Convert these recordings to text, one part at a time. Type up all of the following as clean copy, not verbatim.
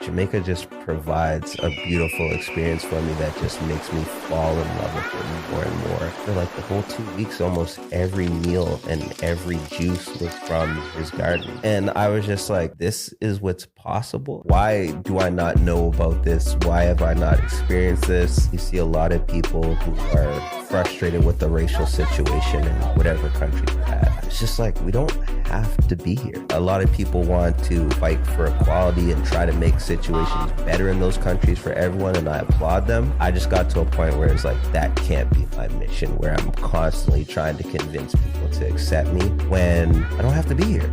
Jamaica just provides a beautiful experience for me that just makes me fall in love with it more and more. For like the whole 2 weeks, almost every meal and every juice was from his garden. And I was just like, this is what's possible. Why do I not know about this? Why have I not experienced this? You see a lot of people who are frustrated with the racial situation in whatever country they're at. It's just like, we don't have to be here. A lot of people want to fight for equality and try to make situations better in those countries for everyone, and I applaud them. I just got to a point where it's like, that can't be my mission, where I'm constantly trying to convince people to accept me when I don't have to be here.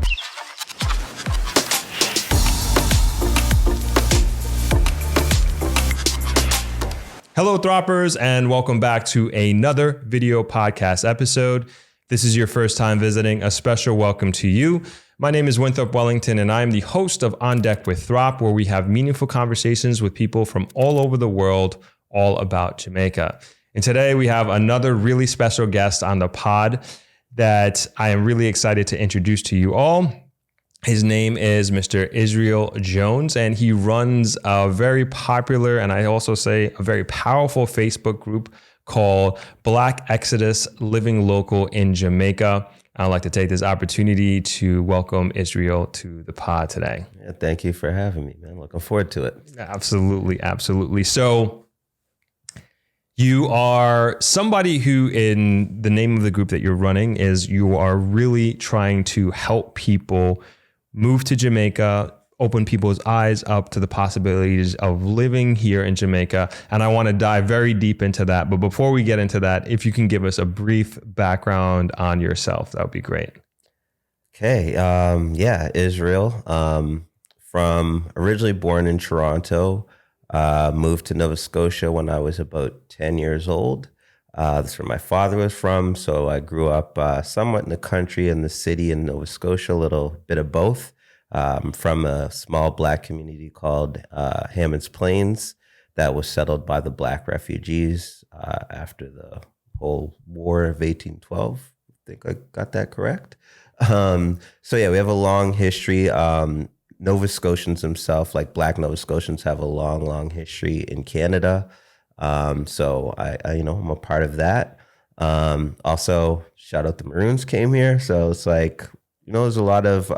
Hello, Throppers, and welcome back to another video podcast episode. This is your first time visiting, a special welcome to you. My name is Winthrop Wellington, and I'm the host of On Deck with Throp, where we have meaningful conversations with people from all over the world, all about Jamaica. And today we have another really special guest on the pod that I am really excited to introduce to you all. His name is Mr. Israel Jones, and he runs a very popular, and I also say a very powerful Facebook group called Black Exodus Living Local in Jamaica. I'd like to take this opportunity to welcome Israel to the pod today. Yeah, thank you for having me, man. Looking forward to it. Absolutely, absolutely. So you are somebody who, in the name of the group that you're running, is you are really trying to help people move to Jamaica, open people's eyes up to the possibilities of living here in Jamaica. And I want to dive very deep into that. But before we get into that, if you can give us a brief background on yourself, that would be great. Okay. Israel, from originally born in Toronto, moved to Nova Scotia when I was about 10 years old. That's where my father was from. So I grew up somewhat in the country and the city in Nova Scotia, a little bit of both. From a small Black community called Hammond's Plains that was settled by the Black refugees after the whole War of 1812. I think I got that correct. We have a long history. Nova Scotians themselves, like Black Nova Scotians, have a long, long history in Canada. I'm a part of that. Also, shout out the Maroons came here. So it's like, there's a lot of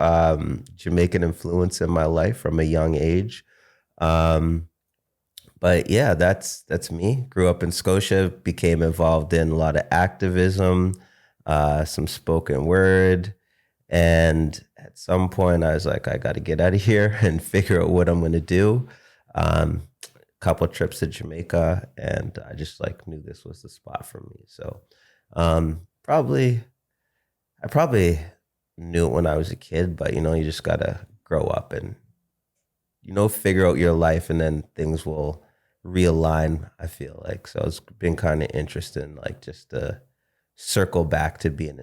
Jamaican influence in my life from a young age. That's me. Grew up in Scotia, became involved in a lot of activism, some spoken word. And at some point I was like, I got to get out of here and figure out what I'm going to do. Couple trips to Jamaica, and I just knew this was the spot for me. So I probably knew it when I was a kid, but you just gotta grow up and figure out your life, and then things will realign, I feel like. So it's been kind of interesting, just to circle back to being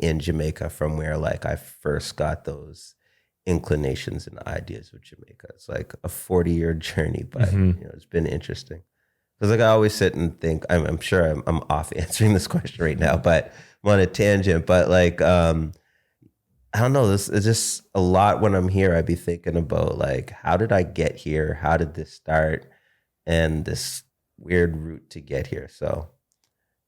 in Jamaica from where I first got those inclinations and ideas with Jamaica. It's like a 40-year journey, but it's been interesting. Because I always sit and think, I'm sure I'm off answering this question right now, but I'm on a tangent. But I don't know, this is just a lot. When I'm here, I'd be thinking about how did I get here? How did this start? And this weird route to get here. So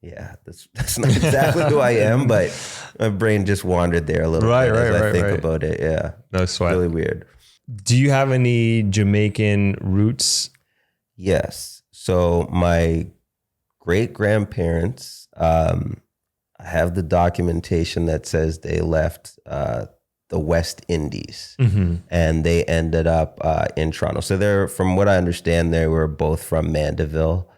yeah, that's not exactly who I am, but my brain just wandered there a little bit as I think about it. Yeah. No sweat. Really weird. Do you have any Jamaican roots? Yes. So my great-grandparents, I have the documentation that says they left the West Indies, and they ended up in Toronto. So from what I understand, they were both from Mandeville.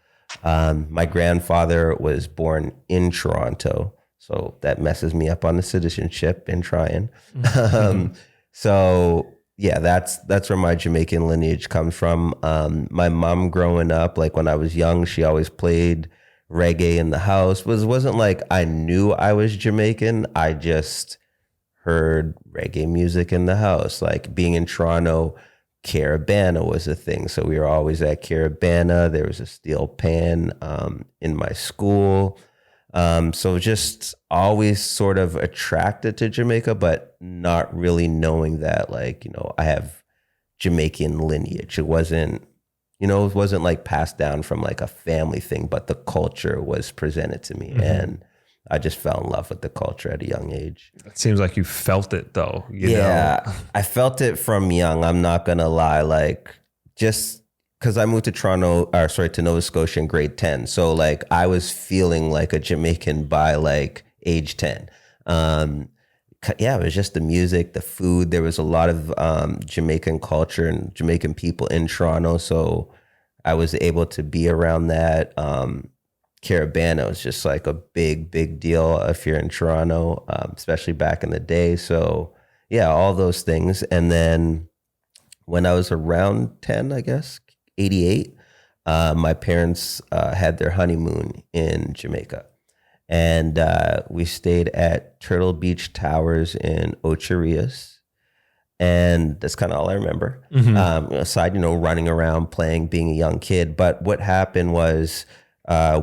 My grandfather was born in Toronto, so that messes me up on the citizenship in trying. That's where my Jamaican lineage comes from. My mom growing up, when I was young, she always played reggae in the house. Wasn't like I knew I was Jamaican. I just heard reggae music in the house. Being in Toronto, Carabana was a thing. So we were always at Carabana. There was a steel pan in my school. So just always sort of attracted to Jamaica, but not really knowing that I have Jamaican lineage. It wasn't, it wasn't like passed down from like a family thing, but the culture was presented to me. And I just fell in love with the culture at a young age. It seems like you felt it though. I felt it from young. I'm not going to lie. Like, just because I moved to Nova Scotia in grade 10. So like I was feeling like a Jamaican by like age 10. It was just the music, the food. There was a lot of Jamaican culture and Jamaican people in Toronto. So I was able to be around that. Carabana was just like a big, big deal if you're in Toronto, especially back in the day. So yeah, all those things. And then when I was around 10, I guess, 88, my parents had their honeymoon in Jamaica. And we stayed at Turtle Beach Towers in Ocho Rios. And that's kind of all I remember. Aside, running around, playing, being a young kid. But what happened was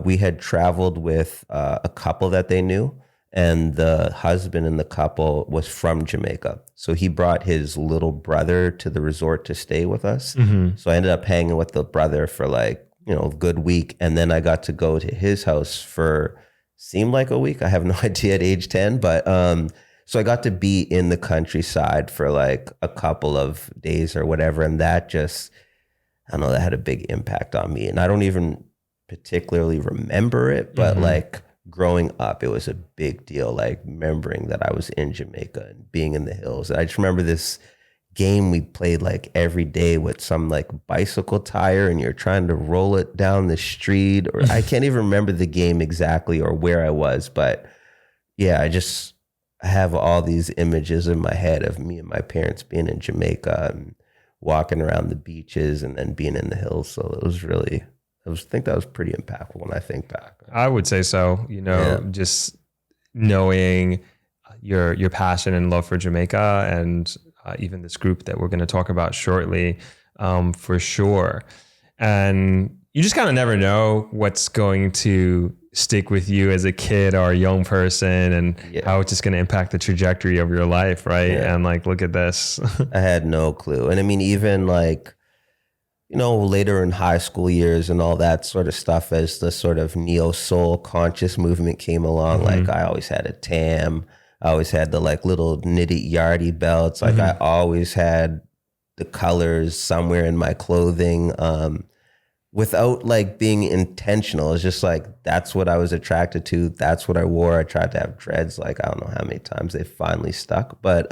we had traveled with a couple that they knew. And the husband in the couple was from Jamaica. So he brought his little brother to the resort to stay with us. So I ended up hanging with the brother for like, a good week. And then I got to go to his house for seemed like a week. I have no idea at age 10, but so I got to be in the countryside for like a couple of days or whatever. And that just, I don't know, that had a big impact on me. And I don't even particularly remember it, but like growing up, it was a big deal, like remembering that I was in Jamaica and being in the hills. And I just remember this game we played like every day with some like bicycle tire, and you're trying to roll it down the street, or I can't even remember the game exactly or where I was, but yeah, I have all these images in my head of me and my parents being in Jamaica and walking around the beaches and then being in the hills. So it was really, I think that was pretty impactful when I think back. I would say so, just knowing your passion and love for Jamaica and even this group that we're going to talk about shortly, for sure. And you just kind of never know what's going to stick with you as a kid or a young person, and how it's just going to impact the trajectory of your life, right? And like, look at this. I had no clue. And I mean, even like, later in high school years and all that sort of stuff, as the sort of neo-soul conscious movement came along, like I always had a tam. I always had the like little knitted yardie belts. Like I always had the colors somewhere in my clothing, without like being intentional. It's just like, that's what I was attracted to. That's what I wore. I tried to have dreads. Like, I don't know how many times they finally stuck, but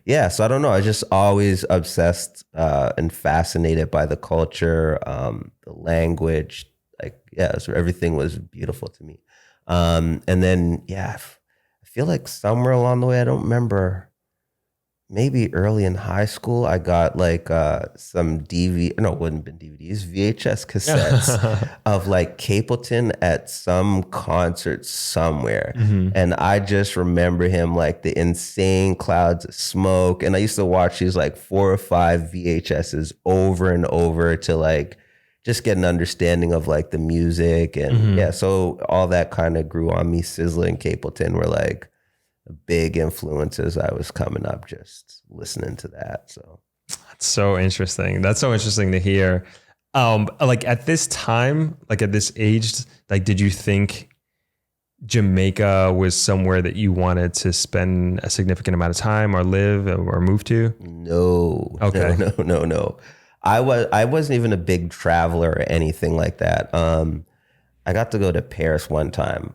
yeah. So I don't know. I was just always obsessed and fascinated by the culture, the language. Like, so everything was beautiful to me. And then, I feel like somewhere along the way, I don't remember, maybe early in high school, I got like some it wouldn't have been DVDs, VHS cassettes of like Capleton at some concert somewhere. And I just remember him like the insane clouds of smoke. And I used to watch these like 4 or 5 VHSs over and over to like just get an understanding of like the music. And so all that kind of grew on me. Sizzla and Capleton were like big influences. I was coming up just listening to that. So that's so interesting. That's so interesting to hear. Like at this time, like at this age, like did you think Jamaica was somewhere that you wanted to spend a significant amount of time or live or move to? No. Okay. No. I wasn't even a big traveler or anything like that. I got to go to Paris one time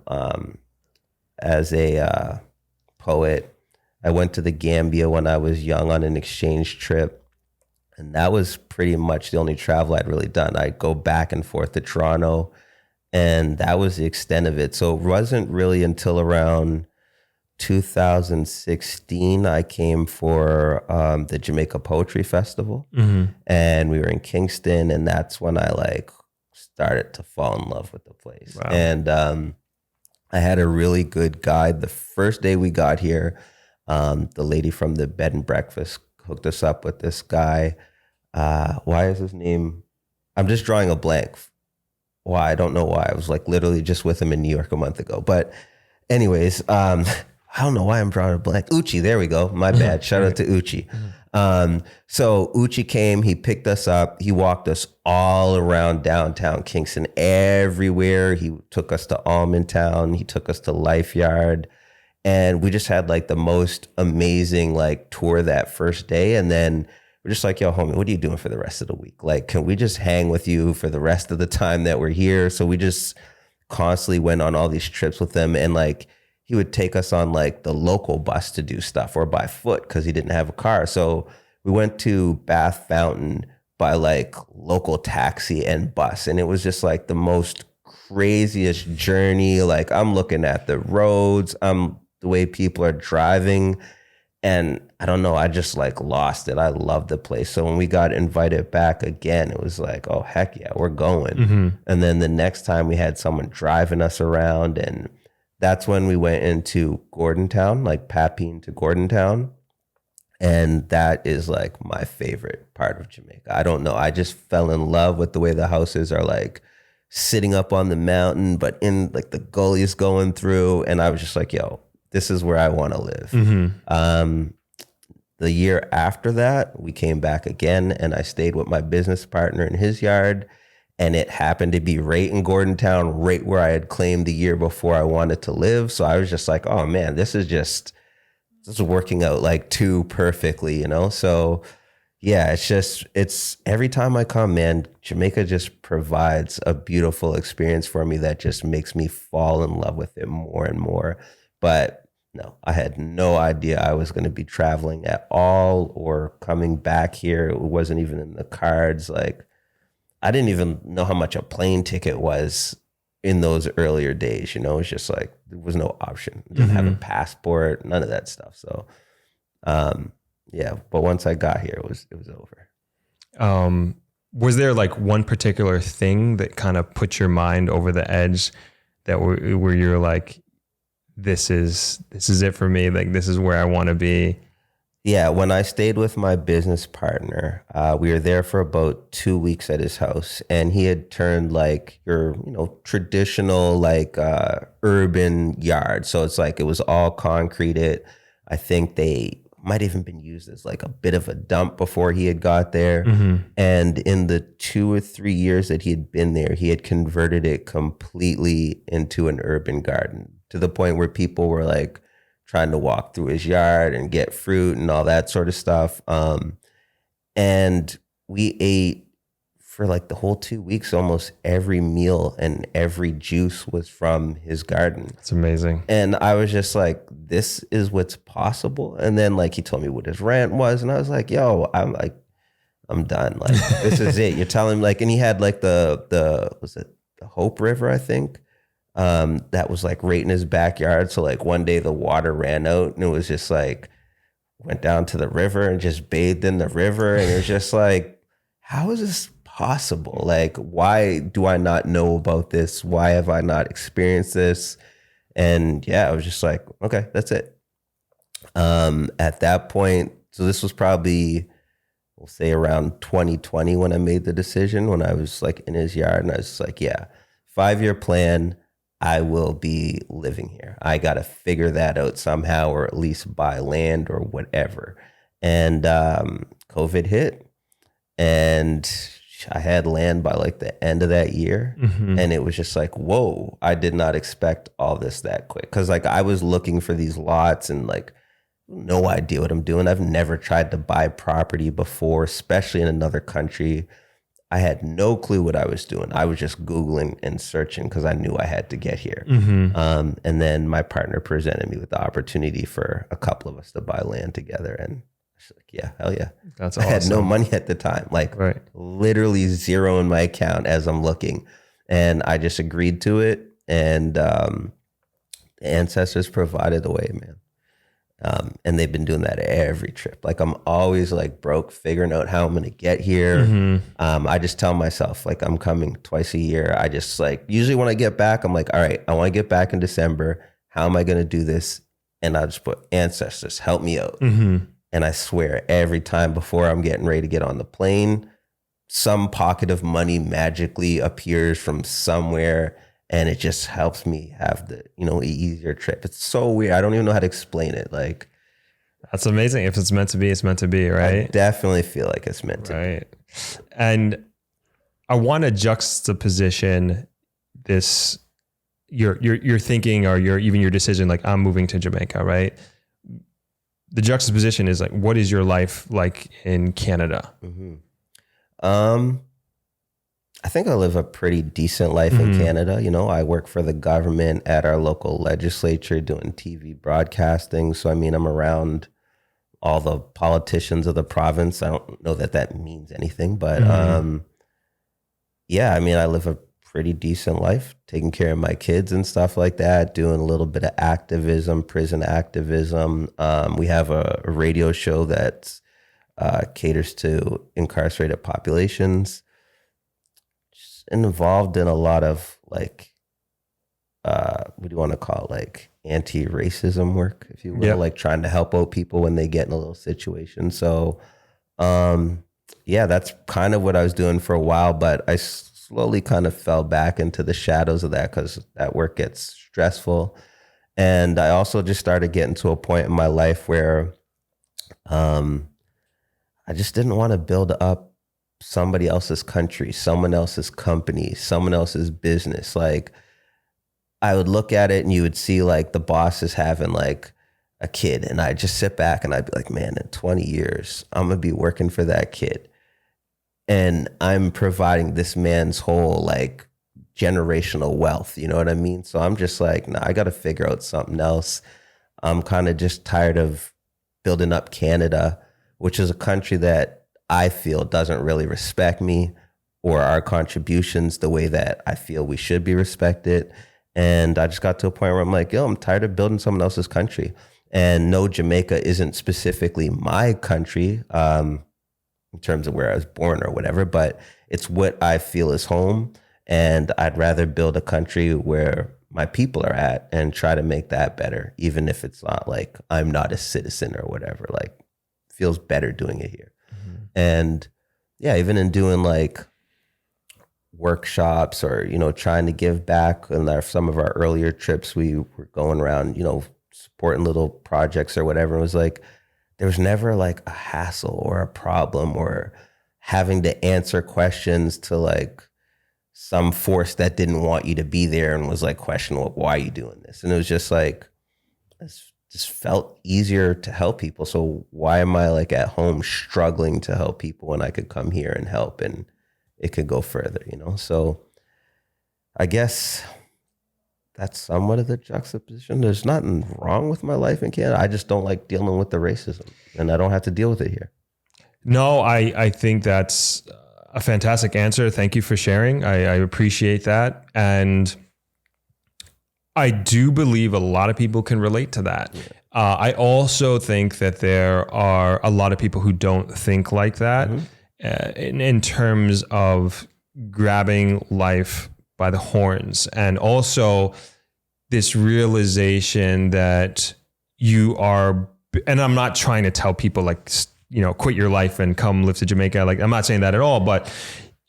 as a poet. I went to the Gambia when I was young on an exchange trip, and that was pretty much the only travel I'd really done. I'd go back and forth to Toronto, and that was the extent of it. So it wasn't really until around 2016 I came for the Jamaica Poetry Festival, and we were in Kingston, and that's when I like started to fall in love with the place. Wow. And I had a really good guide. The first day we got here, the lady from the bed and breakfast hooked us up with this guy. Why is his name? I'm just drawing a blank. Why? I don't know why. I was like literally just with him in New York a month ago. But anyways, I don't know why I'm drawing a blank. Uchi, there we go. My bad. Shout out to Uchi. So Uchi came, he picked us up, he walked us all around downtown Kingston, everywhere. He took us to Almondtown, he took us to Life Yard, and we just had like the most amazing like tour that first day. And then we're just like, yo, homie, what are you doing for the rest of the week? Like, can we just hang with you for the rest of the time that we're here? So we just constantly went on all these trips with him, and like he would take us on like the local bus to do stuff or by foot because he didn't have a car. So we went to Bath Fountain by like local taxi and bus. And it was just like the most craziest journey. Like I'm looking at the roads, the way people are driving. And I don't know, I just like lost it. I loved the place. So when we got invited back again, it was like, oh, heck yeah, we're going. And then the next time we had someone driving us around, and that's when we went into Gordontown, like Papine to Gordontown. And that is like my favorite part of Jamaica. I don't know. I just fell in love with the way the houses are like sitting up on the mountain, but in like the gullies going through. And I was just like, yo, this is where I want to live. The year after that, we came back again, and I stayed with my business partner in his yard. And it happened to be right in Gordontown, right where I had claimed the year before I wanted to live. So I was just like, oh man, this is working out like too perfectly, you know? So yeah, it's every time I come, man, Jamaica just provides a beautiful experience for me that just makes me fall in love with it more and more. But no, I had no idea I was going to be traveling at all or coming back here. It wasn't even in the cards. Like, I didn't even know how much a plane ticket was in those earlier days. You know, it's just like there was no option. Didn't have a passport, none of that stuff. So, yeah. But once I got here, it was over. Was there like one particular thing that kind of put your mind over the edge that where you're like, this is it for me. Like, this is where I want to be. Yeah, when I stayed with my business partner, we were there for about 2 weeks at his house, and he had turned like your, traditional like urban yard. So it's like it was all concreted. I think they might even been used as like a bit of a dump before he had got there. And in the 2 or 3 years that he had been there, he had converted it completely into an urban garden, to the point where people were like trying to walk through his yard and get fruit and all that sort of stuff. And we ate for like the whole 2 weeks, almost every meal and every juice was from his garden. It's amazing. And I was just like, this is what's possible. And then like he told me what his rent was, and I was like, yo, I'm done. Like, this is it. You're telling me, like, and he had like the was it the Hope River, I think? That was like right in his backyard. So like one day the water ran out, and it was just like, went down to the river and just bathed in the river. And it was just like, how is this possible? Like, why do I not know about this? Why have I not experienced this? And yeah, I was just like, okay, that's it. At that point, so this was probably, we'll say around 2020 when I made the decision, when I was like in his yard, and I was just like, yeah, 5-year plan. I will be living here. I got to figure that out somehow, or at least buy land or whatever. And COVID hit, and I had land by like the end of that year. And it was just like, whoa, I did not expect all this that quick. Cause like I was looking for these lots and like no idea what I'm doing. I've never tried to buy property before, especially in another country. I had no clue what I was doing. I was just Googling and searching because I knew I had to get here. And then my partner presented me with the opportunity for a couple of us to buy land together. And I was like, yeah, hell yeah. That's awesome. I had no awesome. money at the time, like literally zero in my account as I'm looking. And I just agreed to it. And the ancestors provided the way, man. And they've been doing that every trip. Like I'm always like broke, figuring out how I'm going to get here. I just tell myself like I'm coming twice a year. I just like, usually when I get back, I'm like, all right, I want to get back in December. How am I going to do this? And I'll just put ancestors, help me out. And I swear every time before I'm getting ready to get on the plane, some pocket of money magically appears from somewhere. and it just helps me have the, easier trip. It's so weird. I don't even know how to explain it. Like, That's amazing. If it's meant to be, it's meant to be, right? I definitely feel like it's meant to be. Right. And I want to juxtaposition this, your thinking or even your decision, like I'm moving to Jamaica, right? The juxtaposition is like, what is your life like in Canada? I think I live a pretty decent life in Canada. I work for the government at our local legislature doing TV broadcasting. So, I'm around all the politicians of the province. I don't know that means anything, but yeah, I live a pretty decent life, taking care of my kids and stuff like that, doing a little bit of activism, prison activism. We have a radio show that caters to incarcerated populations. Just involved in a lot of like, what do you want to call it? Like anti-racism work, if you will, like trying to help out people when they get in a little situation. So, yeah, that's kind of what I was doing for a while, but I slowly kind of fell back into the shadows of that because that work gets stressful. And I also just started getting to a point in my life where I just didn't want to build up somebody else's country, someone else's company, someone else's business. Like I would look at it and you would see like the boss is having like a kid, and I'd just sit back and I'd be like, man, in 20 years, I'm going to be working for that kid. And I'm providing this man's whole like generational wealth. You know what I mean? So I'm just like, nah, I got to figure out something else. I'm kind of just tired of building up Canada, which is a country that I feel doesn't really respect me or our contributions the way that I feel we should be respected. And I just got to a point where I'm like, yo, I'm tired of building someone else's country. And no, Jamaica isn't specifically my country in terms of where I was born or whatever, but it's what I feel is home. And I'd rather build a country where my people are at and try to make that better, even if it's not like I'm not a citizen or whatever. Like, feels better doing it here. And yeah, even in doing like workshops or, trying to give back in some of our earlier trips, we were going around, supporting little projects or whatever. It was like, there was never like a hassle or a problem or having to answer questions to like some force that didn't want you to be there and was like, questioning, well, why are you doing this? And it was just like, it just felt easier to help people. So why am I like at home struggling to help people when I could come here and help and it could go further, So I guess that's somewhat of the juxtaposition. There's nothing wrong with my life in Canada. I just don't like dealing with the racism, and I don't have to deal with it here. No, I think that's a fantastic answer. Thank you for sharing. I appreciate that. And I do believe a lot of people can relate to that. Yeah. I also think that there are a lot of people who don't think like that in terms of grabbing life by the horns, and also this realization that you are, and I'm not trying to tell people like, quit your life and come live to Jamaica. Like, I'm not saying that at all, but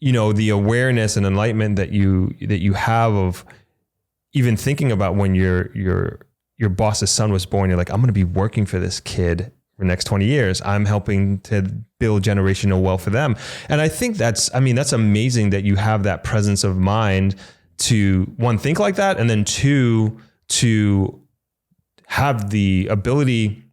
the awareness and enlightenment that you have of even thinking about when your boss's son was born, you're like, I'm going to be working for this kid for the next 20 years. I'm helping to build generational wealth for them. And I think that's amazing that you have that presence of mind to, one, think like that, and then two, to have the ability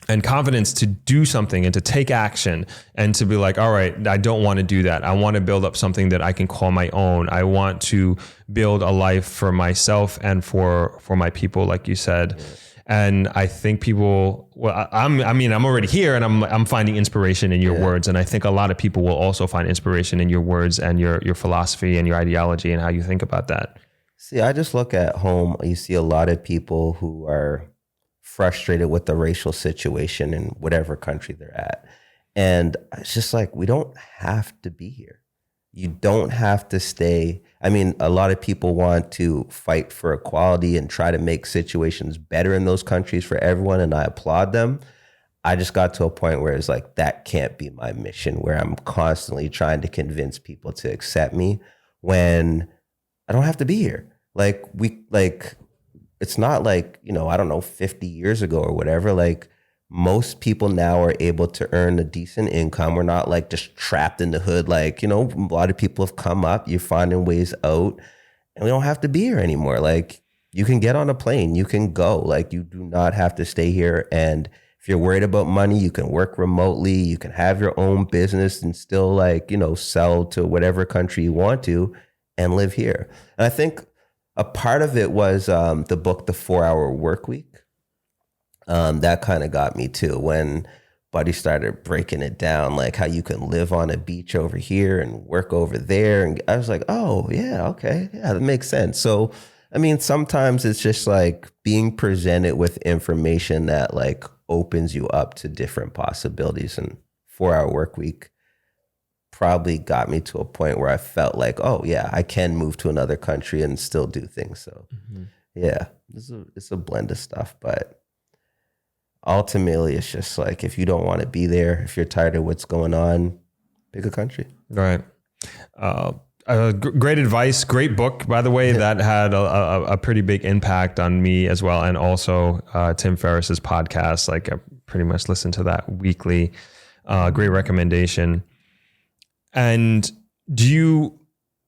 and confidence to do something and to take action and to be like, all right, I don't want to do that. I want to build up something that I can call my own. I want to build a life for myself and for my people, like you said. Yeah. And I think people, well, I'm already here, and I'm finding inspiration in your words. And I think a lot of people will also find inspiration in your words and your philosophy and your ideology and how you think about that. See, I just look at home. You see a lot of people who are frustrated with the racial situation in whatever country they're at. And it's just like, we don't have to be here. You don't have to stay. I mean, a lot of people want to fight for equality and try to make situations better in those countries for everyone, and I applaud them. I just got to a point where it's like, that can't be my mission, where I'm constantly trying to convince people to accept me when I don't have to be here. like it's not like, I don't know, 50 years ago or whatever. Like most people now are able to earn a decent income. We're not like just trapped in the hood. Like, a lot of people have come up, you're finding ways out, and we don't have to be here anymore. Like you can get on a plane, you can go, like you do not have to stay here. And if you're worried about money, you can work remotely, you can have your own business and still like, sell to whatever country you want to and live here. And I think a part of it was the book, The 4-Hour Work Week. That kind of got me too, when Buddy started breaking it down, like how you can live on a beach over here and work over there. And I was like, oh yeah, okay. Yeah, that makes sense. So, I mean, sometimes it's just like being presented with information that like opens you up to different possibilities. And 4-Hour Work Week probably got me to a point where I felt like, oh yeah, I can move to another country and still do things. So yeah, it's a blend of stuff, but ultimately it's just like, if you don't want to be there, if you're tired of what's going on, pick a country. Right. Great advice. Great book, by the way. That had a pretty big impact on me as well. And also Tim Ferriss's podcast. Like I pretty much listen to that weekly. Great recommendation. And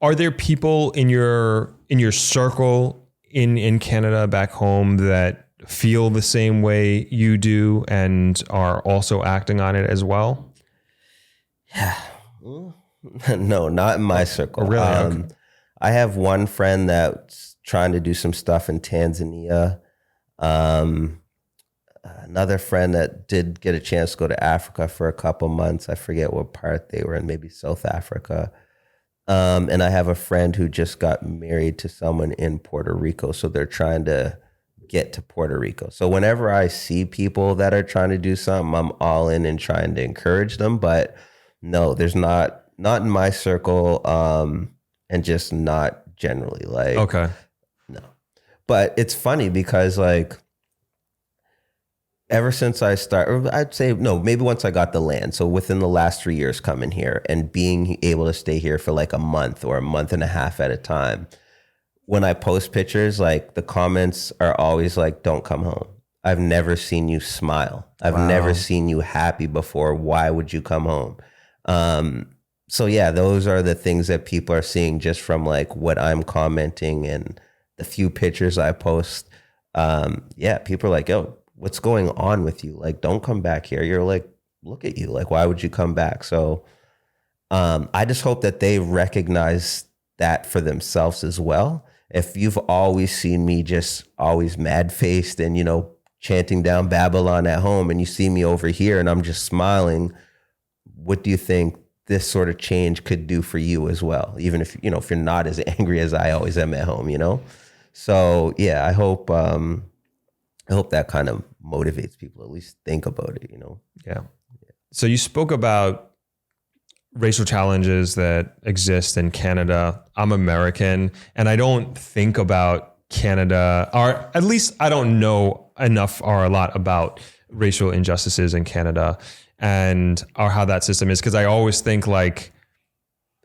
are there people in your circle in Canada back home that feel the same way you do and are also acting on it as well? Yeah. No, not in my circle. Really? Okay. I have one friend that's trying to do some stuff in Tanzania. Another friend that did get a chance to go to Africa for a couple months. I forget what part they were in, maybe South Africa. And I have a friend who just got married to someone in Puerto Rico. So they're trying to get to Puerto Rico. So whenever I see people that are trying to do something, I'm all in and trying to encourage them. But no, there's not in my circle, and just not generally. Like, okay. No. But it's funny because like ever since I started, I'd say no, maybe once I got the land. So within the last 3 years coming here and being able to stay here for like a month or a month and a half at a time, when I post pictures, like the comments are always like, don't come home. I've never seen you smile. I've never seen you happy before. Why would you come home? So yeah, those are the things that people are seeing just from like what I'm commenting and the few pictures I post. Yeah, people are like, yo, what's going on with you? Like, don't come back here. You're like, look at you. Like, why would you come back? So I just hope that they recognize that for themselves as well. If you've always seen me just always mad-faced and, chanting down Babylon at home, and you see me over here and I'm just smiling, what do you think this sort of change could do for you as well? Even if, if you're not as angry as I always am at home, So yeah, I hope that kind of motivates people to at least think about it, Yeah. So you spoke about racial challenges that exist in Canada. I'm American, and I don't think about Canada, or at least I don't know enough or a lot about racial injustices in Canada and or how that system is, because I always think like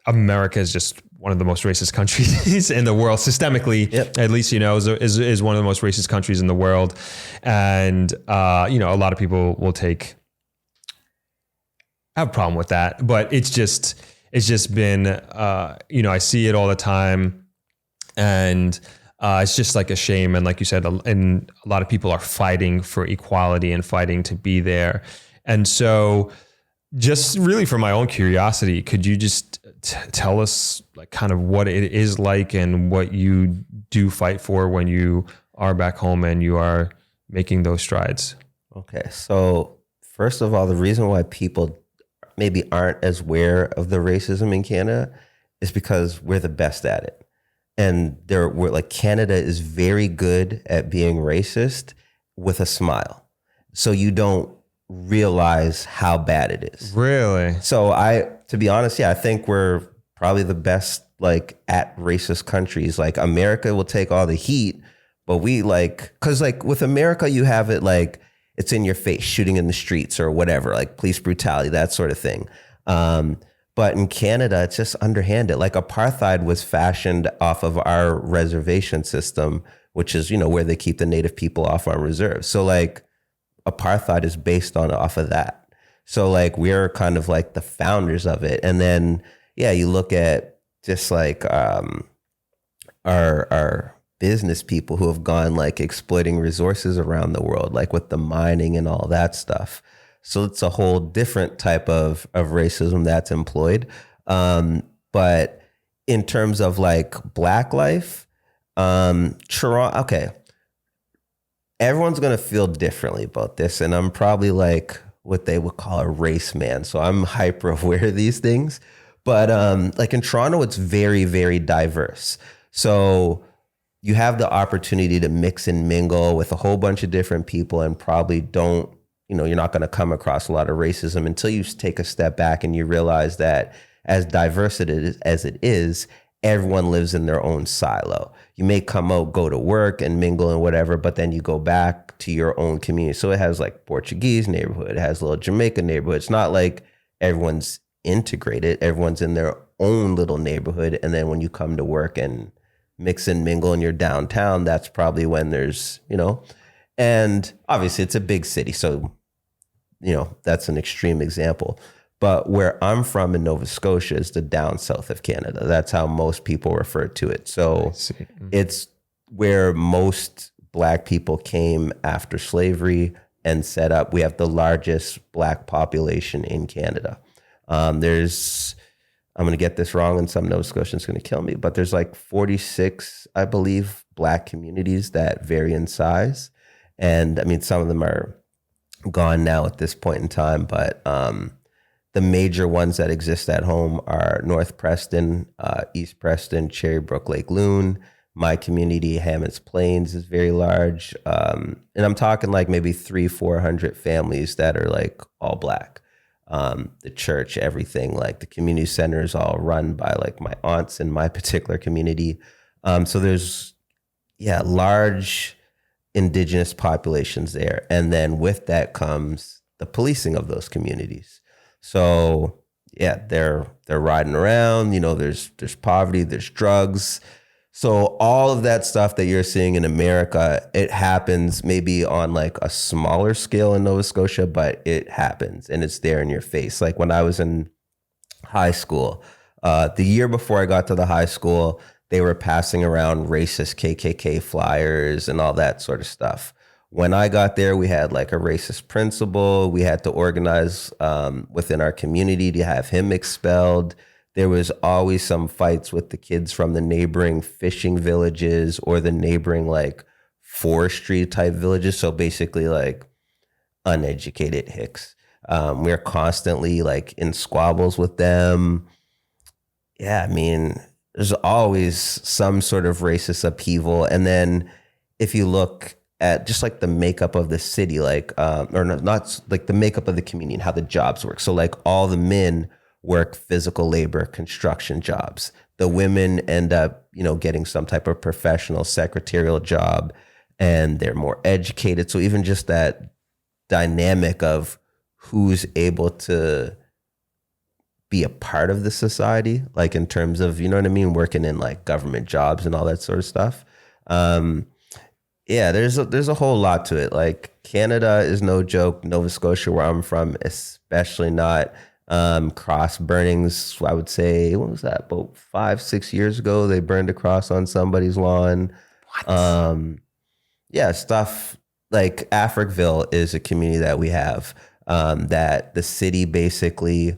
America is just one of the most racist countries in the world systemically. Yep. At least is one of the most racist countries in the world, and a lot of people will have a problem with that, but it's just been I see it all the time, and it's just like a shame. And like you said, and a lot of people are fighting for equality and fighting to be there. And so just really for my own curiosity, could you just tell us like kind of what it is like and what you do fight for when you are back home and you are making those strides? Okay. So first of all, the reason why people maybe aren't as aware of the racism in Canada is because we're the best at it. And we're like, Canada is very good at being racist with a smile. So you don't realize how bad it is. Really? So to be honest, I think we're probably the best like at racist countries. Like America will take all the heat, but we cause like with America, you have it like, it's in your face, shooting in the streets or whatever, like police brutality, that sort of thing. But But in Canada, it's just underhanded. Like apartheid was fashioned off of our reservation system, which is, where they keep the native people off on reserves. So like apartheid is based on off of that. So like we're kind of like the founders of it. And then, yeah, you look at just like our business people who have gone like exploiting resources around the world, like with the mining and all that stuff. So it's a whole different type of racism that's employed. But in terms of like Black life, Toronto, okay, everyone's going to feel differently about this. And I'm probably like what they would call a race man. So I'm hyper aware of these things. But like in Toronto, it's very, very diverse. So you have the opportunity to mix and mingle with a whole bunch of different people and probably don't, you're not going to come across a lot of racism until you take a step back and you realize that as diverse as it is, everyone lives in their own silo. You may come out, go to work and mingle and whatever, but then you go back to your own community. So it has like Portuguese neighborhood, it has a little Jamaican neighborhood. It's not like everyone's integrated. Everyone's in their own little neighborhood. And then when you come to work and mix and mingle in your downtown, that's probably when there's, and obviously it's a big city. So, that's an extreme example. But where I'm from in Nova Scotia is the down south of Canada. That's how most people refer to it. So it's where most Black people came after slavery and set up. We have the largest Black population in Canada. I'm going to get this wrong and some Nova Scotians going to kill me, but there's like 46, I believe, Black communities that vary in size. And I mean, some of them are gone now at this point in time, but the major ones that exist at home are North Preston, East Preston, Cherrybrook, Lake Loon. My community, Hammonds Plains, is very large. And I'm talking like maybe 300-400 families that are like all Black. The church, everything, like the community center is all run by like my aunts in my particular community. So there's, large indigenous populations there. And then with that comes the policing of those communities. So they're riding around, there's poverty, there's drugs. So all of that stuff that you're seeing in America, it happens maybe on like a smaller scale in Nova Scotia, but it happens and it's there in your face. Like when I was in high school, the year before I got to the high school, they were passing around racist KKK flyers and all that sort of stuff. When I got there, we had like a racist principal. We had to organize within our community to have him expelled. There was always some fights with the kids from the neighboring fishing villages or the neighboring like forestry type villages. So basically like uneducated hicks. We're constantly like in squabbles with them. Yeah, I mean, there's always some sort of racist upheaval. And then if you look at just like the makeup of the city, like, or not like the makeup of the community and how the jobs work. So like all the men work physical labor, construction jobs. The women end up, getting some type of professional secretarial job and they're more educated. So even just that dynamic of who's able to be a part of the society, like in terms of, working in like government jobs and all that sort of stuff. There's a whole lot to it. Like Canada is no joke. Nova Scotia, where I'm from, especially not. Cross burnings, I would say, what was that, about 5-6 years ago, they burned a cross on somebody's lawn. What? Stuff like Africville is a community that we have that the city basically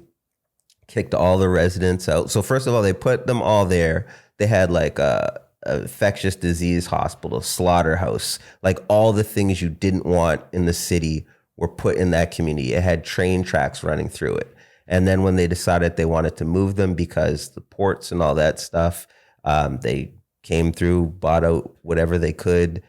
kicked all the residents out. So first of all, they put them all there. They had like a infectious disease hospital, slaughterhouse, like all the things you didn't want in the city were put in that community. It had train tracks running through it. And then when they decided they wanted to move them because the ports and all that stuff, they came through, bought out whatever they could,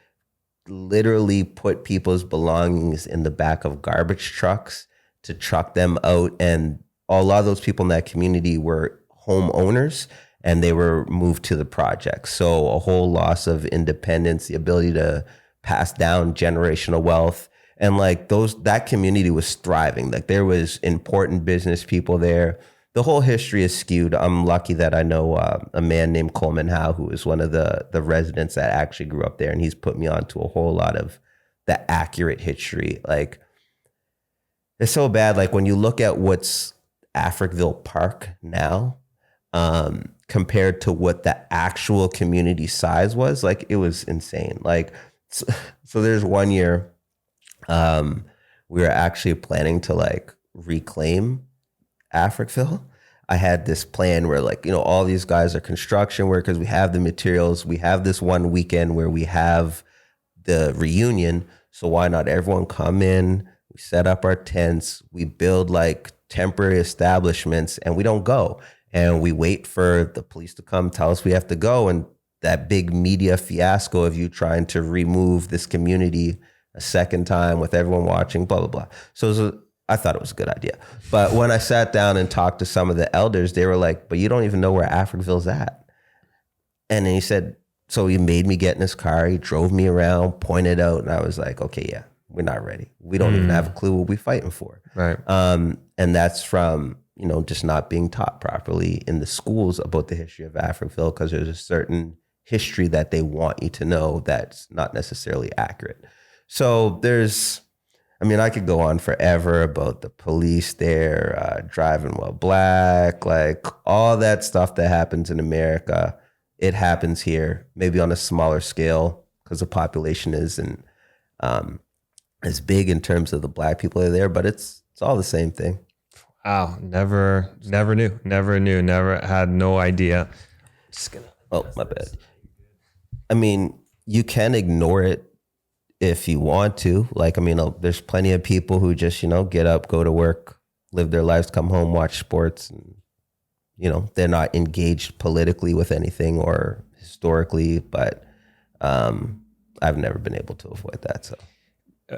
literally put people's belongings in the back of garbage trucks to truck them out. And a lot of those people in that community were homeowners and they were moved to the projects. So a whole loss of independence, the ability to pass down generational wealth. And like that community was thriving. Like there was important business people there. the whole history is skewed. I'm lucky that I know a man named Coleman Howe, who is one of the residents that actually grew up there, and he's put me onto a whole lot of the accurate history. Like, it's so bad. Like, when you look at what's Africville Park now, compared to what the actual community size was, like, it was insane. Like, so there's one year, we were actually planning to like reclaim Africville. I had this plan where, like, you know, all these guys are construction workers. We have the materials. We have this one weekend where we have the reunion. So why not everyone come in? We set up our tents. We build like temporary establishments, and we don't go. And we wait for the police to come tell us we have to go. And that big media fiasco of you trying to remove this community a second time with everyone watching, blah, blah, blah. So I thought it was a good idea. But when I sat down and talked to some of the elders, they were like, but you don't even know where Africville's at. And then he said, so he made me get in his car. He drove me around, pointed out, and I was like, okay, yeah, we're not ready. We don't even have a clue what we're fighting for. Right. And that's from, you know, just not being taught properly in the schools about the history of Africville, because there's a certain history that they want you to know that's not necessarily accurate. So I could go on forever about the police there, driving while black, like all that stuff that happens in America. It happens here, maybe on a smaller scale because the population isn't as big in terms of the black people that are there, but it's all the same thing. Wow, never knew, never had no idea. Oh, my bad. I mean, you can ignore it if you want to. Like, there's plenty of people who just, get up, go to work, live their lives, come home, watch sports. And, they're not engaged politically with anything or historically, but I've never been able to avoid that. So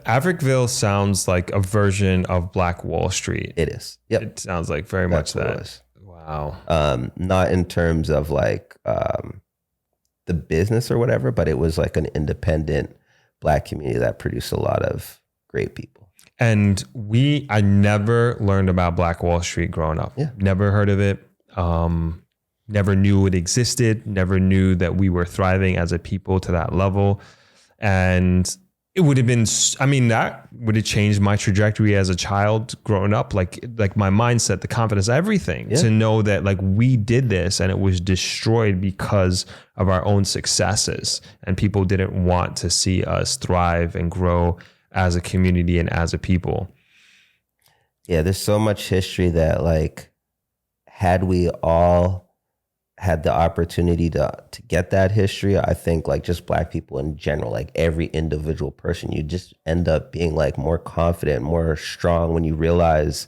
Africville sounds like a version of Black Wall Street. it is. Yep. It sounds like very That's much what it that. was. Wow. Not in terms of like the business or whatever, but it was like an independent Black community that produced a lot of great people. And I never learned about Black Wall Street growing up. Yeah. Never heard of it. Never knew it existed. Never knew that we were thriving as a people to that level. And it would have been, that would have changed my trajectory as a child growing up, like my mindset, the confidence, everything, to know that like we did this and it was destroyed because of our own successes, and people didn't want to see us thrive and grow as a community and as a people. Yeah, there's so much history that, like, had we all had the opportunity to get that history, I think like just Black people in general, like every individual person, you just end up being like more confident, more strong when you realize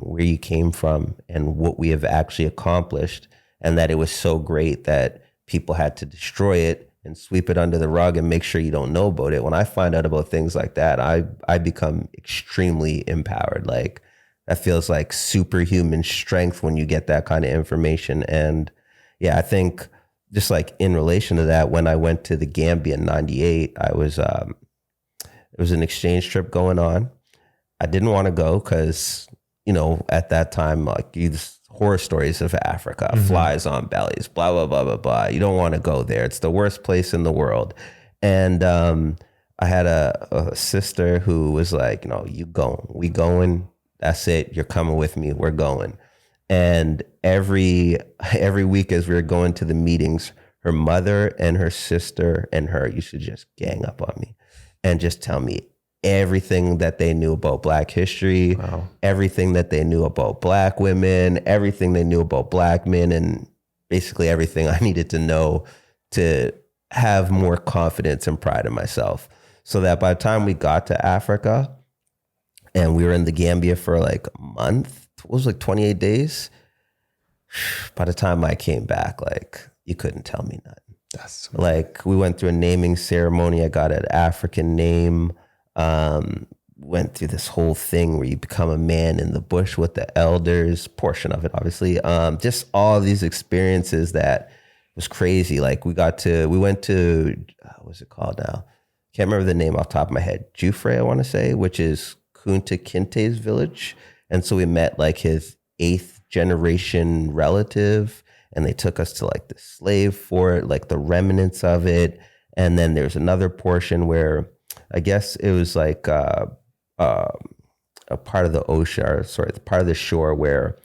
where you came from and what we have actually accomplished, and that it was so great that people had to destroy it and sweep it under the rug and make sure you don't know about it. When I find out about things like that, I become extremely empowered. Like, that feels like superhuman strength when you get that kind of information. And yeah, I think just like in relation to that, when I went to the Gambia in '98, it was an exchange trip going on. I didn't want to go because, at that time, like, these horror stories of Africa, flies on bellies, blah, blah, blah, blah, blah. You don't want to go there. It's the worst place in the world. And I had a sister who was like, you going, we going. That's it. You're coming with me. We're going. And every week as we were going to the meetings, her mother and her sister and her used to just gang up on me and just tell me everything that they knew about Black history, everything that they knew about Black women, everything they knew about Black men, and basically everything I needed to know to have more confidence and pride in myself. So that by the time we got to Africa, and we were in the Gambia for like a month. It was like 28 days. By the time I came back, like, you couldn't tell me nothing. That's like, we went through a naming ceremony. I got an African name. Went through this whole thing where you become a man in the bush with the elders, portion of it, obviously. Just all these experiences that was crazy. Like, we went to, what's it called now? Can't remember the name off the top of my head. Jufre, I want to say, which is Kunta Kinte's village. And so we met like his 8th generation relative, and they took us to like the slave fort, like the remnants of it. And then there's another portion where I guess it was like a part of the ocean, or sorry, the part of the shore where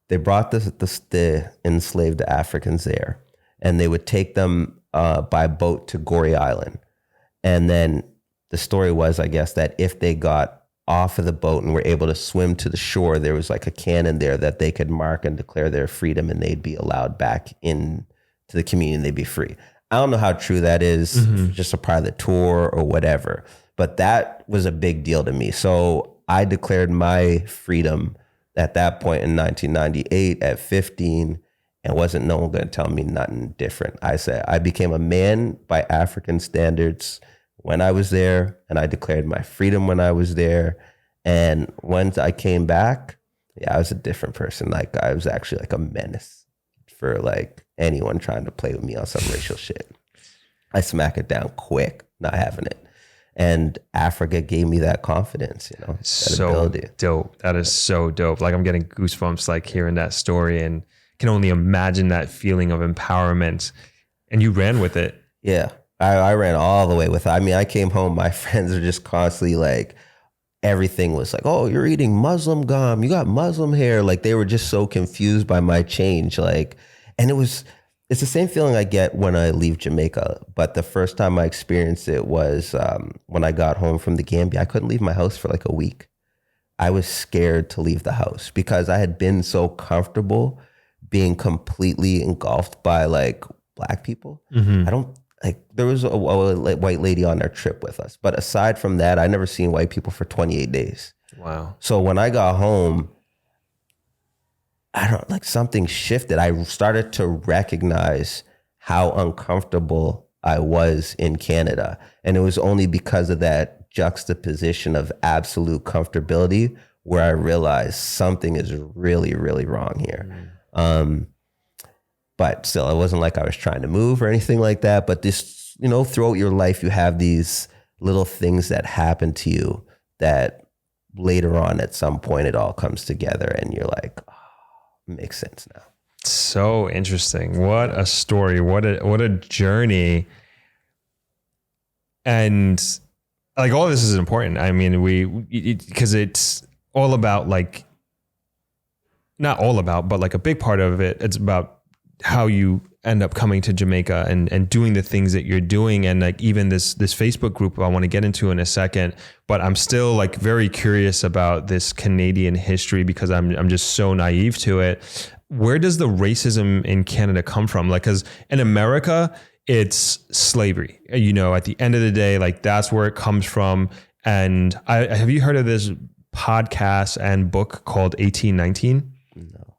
they brought the enslaved Africans there, and they would take them by boat to Goree Island. And then the story was, I guess, that if they got off of the boat and were able to swim to the shore, there was like a cannon there that they could mark and declare their freedom, and they'd be allowed back in to the community and they'd be free. I don't know how true that is, just a part of the tour or whatever, but that was a big deal to me. So I declared my freedom at that point in 1998 at 15, and wasn't no one going to tell me nothing different. I said I became a man by African standards when I was there, and I declared my freedom when I was there. And once I came back, yeah, I was a different person. Like I was actually like a menace for like anyone trying to play with me on some racial shit. I smack it down quick, not having it. And Africa gave me that confidence, you know, that so ability. Dope. That is so dope. Like I'm getting goosebumps like hearing that story, and can only imagine that feeling of empowerment. And you ran with it. Yeah, I ran all the way with it. I mean, I came home, my friends are just constantly like, everything was like, oh, you're eating Muslim gum, you got Muslim hair. Like they were just so confused by my change. Like, and it's the same feeling I get when I leave Jamaica. But the first time I experienced it was when I got home from the Gambia. I couldn't leave my house for like a week. I was scared to leave the house because I had been so comfortable being completely engulfed by like Black people. I don't like, there was a white lady on our trip with us. But aside from that, I never seen white people for 28 days. Wow. So when I got home, something shifted. I started to recognize how uncomfortable I was in Canada. And it was only because of that juxtaposition of absolute comfortability where I realized something is really, really wrong here. But still, it wasn't like I was trying to move or anything like that. But this, you know, throughout your life, you have these little things that happen to you that later on at some point it all comes together and you're like, makes sense now. So interesting. What a story. What a journey. And like all of this is important. I mean, because it's all about like, not all about, but like a big part of it. It's about how you end up coming to Jamaica and doing the things that you're doing. And like even this Facebook group I want to get into in a second, but I'm still like very curious about this Canadian history because I'm just so naive to it. Where does the racism in Canada come from? Like, cause in America, it's slavery, you know, at the end of the day, like that's where it comes from. And have you heard of this podcast and book called 1819? No.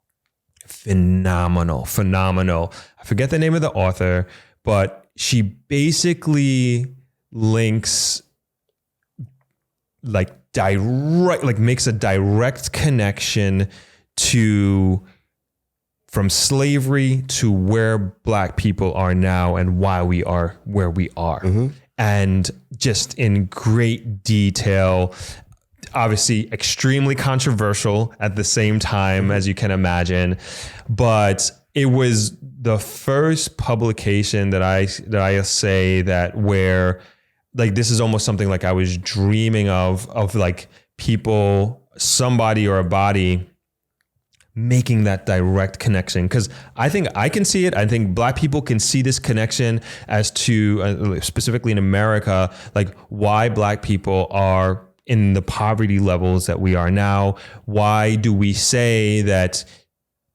Phenomenal. I forget the name of the author, but she basically links like makes a direct connection from slavery to where Black people are now and why we are where we are. And just in great detail, obviously extremely controversial at the same time, as you can imagine, but it was the first publication that I say that where like, this is almost something like I was dreaming of like people, somebody or a body making that direct connection. Cause I think I can see it. I think Black people can see this connection as to specifically in America, like why Black people are in the poverty levels that we are now. Why do we say that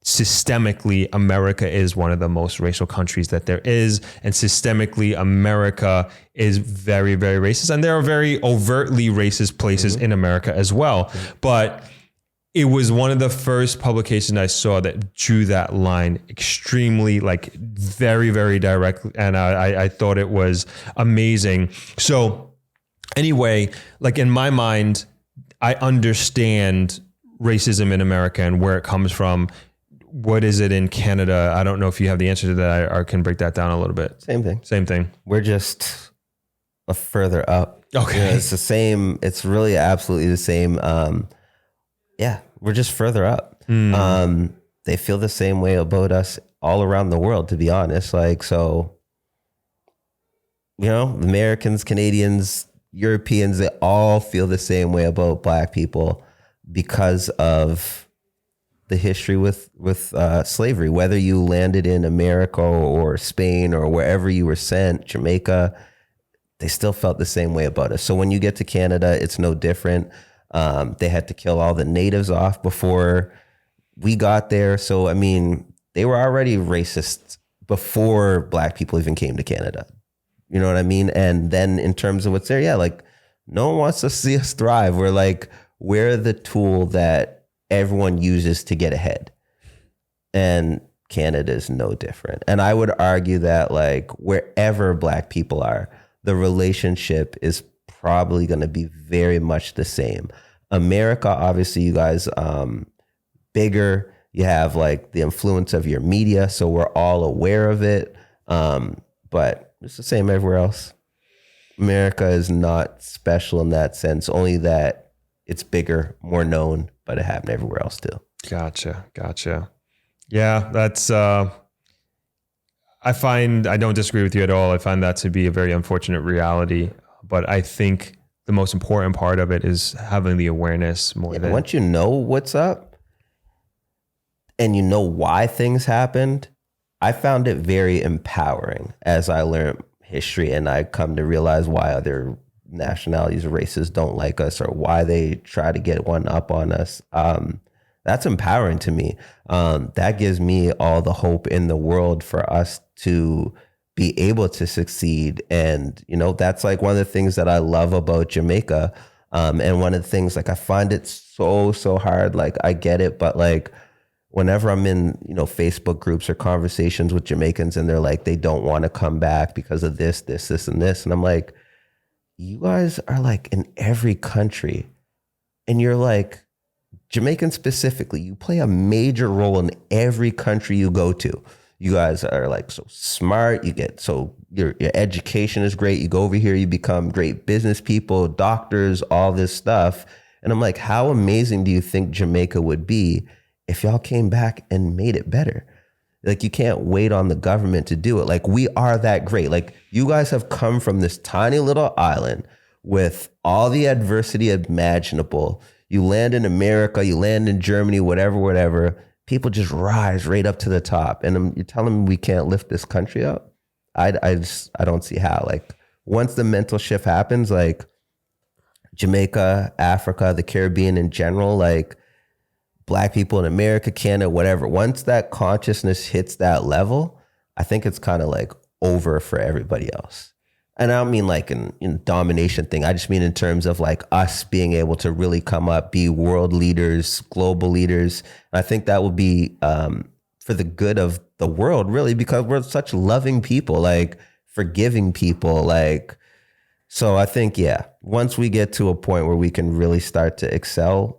systemically America is one of the most racial countries that there is, and systemically America is very, very racist, and there are very overtly racist places in America as well. But it was one of the first publications I saw that drew that line extremely, like very, very direct, and I thought it was amazing. So anyway, like in my mind, I understand racism in America and where it comes from. What is it in Canada? I don't know if you have the answer to that. I can break that down a little bit. Same thing. We're just a further up. Okay. You know, it's the same. It's really absolutely the same. Yeah, we're just further up. They feel the same way about us all around the world, to be honest. Like, so, Americans, Canadians, Europeans, they all feel the same way about Black people because of the history with slavery. Whether you landed in America or Spain or wherever you were sent, Jamaica, they still felt the same way about us. So when you get to Canada, it's no different. They had to kill all the natives off before we got there. So, I mean, they were already racist before Black people even came to Canada. You know what I mean? And then in terms of what's there, yeah, like no one wants to see us thrive. We're the tool that everyone uses to get ahead. And Canada is no different. And I would argue that like wherever Black people are, the relationship is probably going to be very much the same. America, obviously, you guys, bigger. You have like the influence of your media, so we're all aware of it. But it's the same everywhere else. America is not special in that sense, only that it's bigger, more known, but it happened everywhere else too. Gotcha. Yeah, that's, I don't disagree with you at all. I find that to be a very unfortunate reality, but I think the most important part of it is having the awareness more than. Once you know what's up and you know why things happened, I found it very empowering as I learned history and I come to realize why other nationalities or races don't like us or why they try to get one up on us. That's empowering to me. That gives me all the hope in the world for us to be able to succeed. And, that's like one of the things that I love about Jamaica. And one of the things, like, I find it so hard. Like, I get it, but like, whenever I'm in, Facebook groups or conversations with Jamaicans and they're like, they don't want to come back because of this, and this. And I'm like, you guys are like in every country and you're like, Jamaican specifically, you play a major role in every country you go to. You guys are like so smart. Your education is great. You go over here, you become great business people, doctors, all this stuff. And I'm like, how amazing do you think Jamaica would be if y'all came back and made it better? Like, you can't wait on the government to do it. Like, we are that great. Like, you guys have come from this tiny little island with all the adversity imaginable. You land in America, you land in Germany, whatever. People just rise right up to the top. And you're telling me we can't lift this country up? I don't see how. Like, once the mental shift happens, like Jamaica, Africa, the Caribbean in general, like Black people in America, Canada, whatever, once that consciousness hits that level, I think it's kind of like over for everybody else. And I don't mean like in domination thing. I just mean in terms of like us being able to really come up, be world leaders, global leaders. And I think that would be for the good of the world, really, because we're such loving people, like forgiving people. Like, so I think, yeah, once we get to a point where we can really start to excel,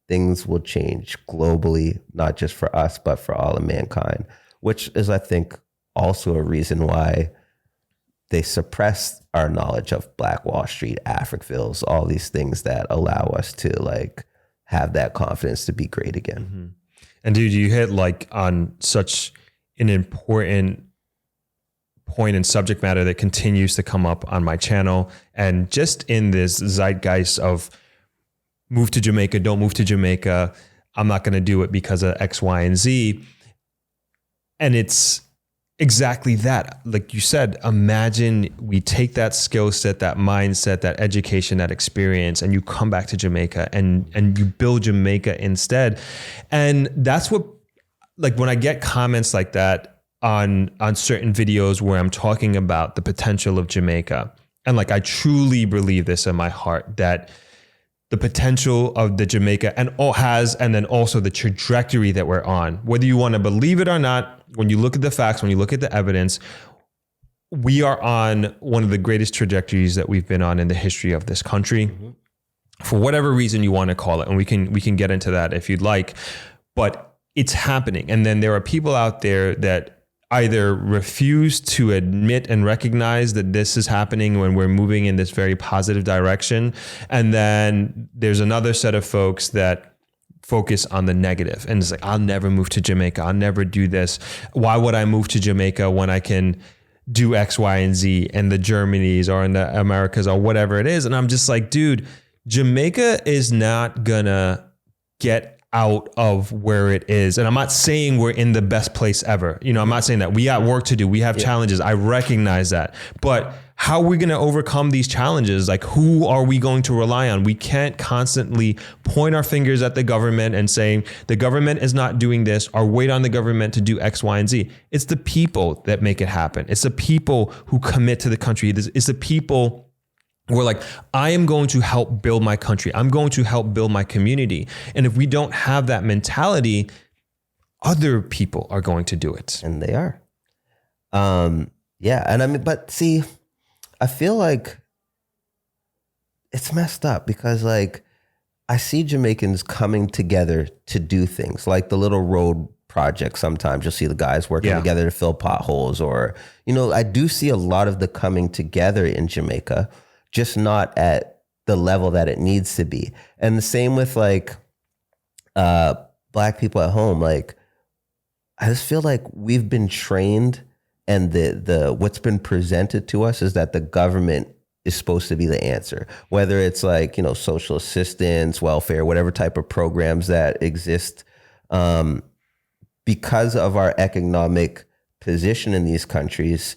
things will change globally, not just for us, but for all of mankind, which is, I think, also a reason why they suppress our knowledge of Black Wall Street, Africvilles, all these things that allow us to like have that confidence to be great again. Mm-hmm. And dude, you hit like on such an important point and subject matter that continues to come up on my channel. And just in this zeitgeist of move to Jamaica, don't move to Jamaica, I'm not going to do it because of X, Y, and Z. And it's exactly that. Like you said, imagine we take that skill set, that mindset, that education, that experience, and you come back to Jamaica and you build Jamaica instead. And that's what, like when I get comments like that on certain videos where I'm talking about the potential of Jamaica, and like I truly believe this in my heart, that the potential of the Jamaica and then also the trajectory that we're on, whether you want to believe it or not, when you look at the facts, when you look at the evidence, we are on one of the greatest trajectories that we've been on in the history of this country, for whatever reason you want to call it. And we can get into that if you'd like, but it's happening. And then there are people out there that either refuse to admit and recognize that this is happening when we're moving in this very positive direction. And then there's another set of folks that focus on the negative. And it's like, I'll never move to Jamaica. I'll never do this. Why would I move to Jamaica when I can do X, Y, and Z in the Germanys or in the Americas or whatever it is? And I'm just like, dude, Jamaica is not gonna get out of where it is. And I'm not saying we're in the best place ever. You know, I'm not saying that. We got work to do. We have challenges. I recognize that. But how are we going to overcome these challenges? Like, who are we going to rely on? We can't constantly point our fingers at the government and saying the government is not doing this, or wait on the government to do X, Y, and Z. It's the people that make it happen. It's the people who commit to the country. It's the people we're like, I am going to help build my country. I'm going to help build my community. And if we don't have that mentality, other people are going to do it. And they are. Yeah. And I mean, but see, I feel like it's messed up because like I see Jamaicans coming together to do things like the little road projects. Sometimes you'll see the guys working together to fill potholes, or, you know, I do see a lot of the coming together in Jamaica, just not at the level that it needs to be. And the same with like Black people at home. Like, I just feel like we've been trained, and the what's been presented to us is that the government is supposed to be the answer, whether it's like, you know, social assistance, welfare, whatever type of programs that exist. Because of our economic position in these countries,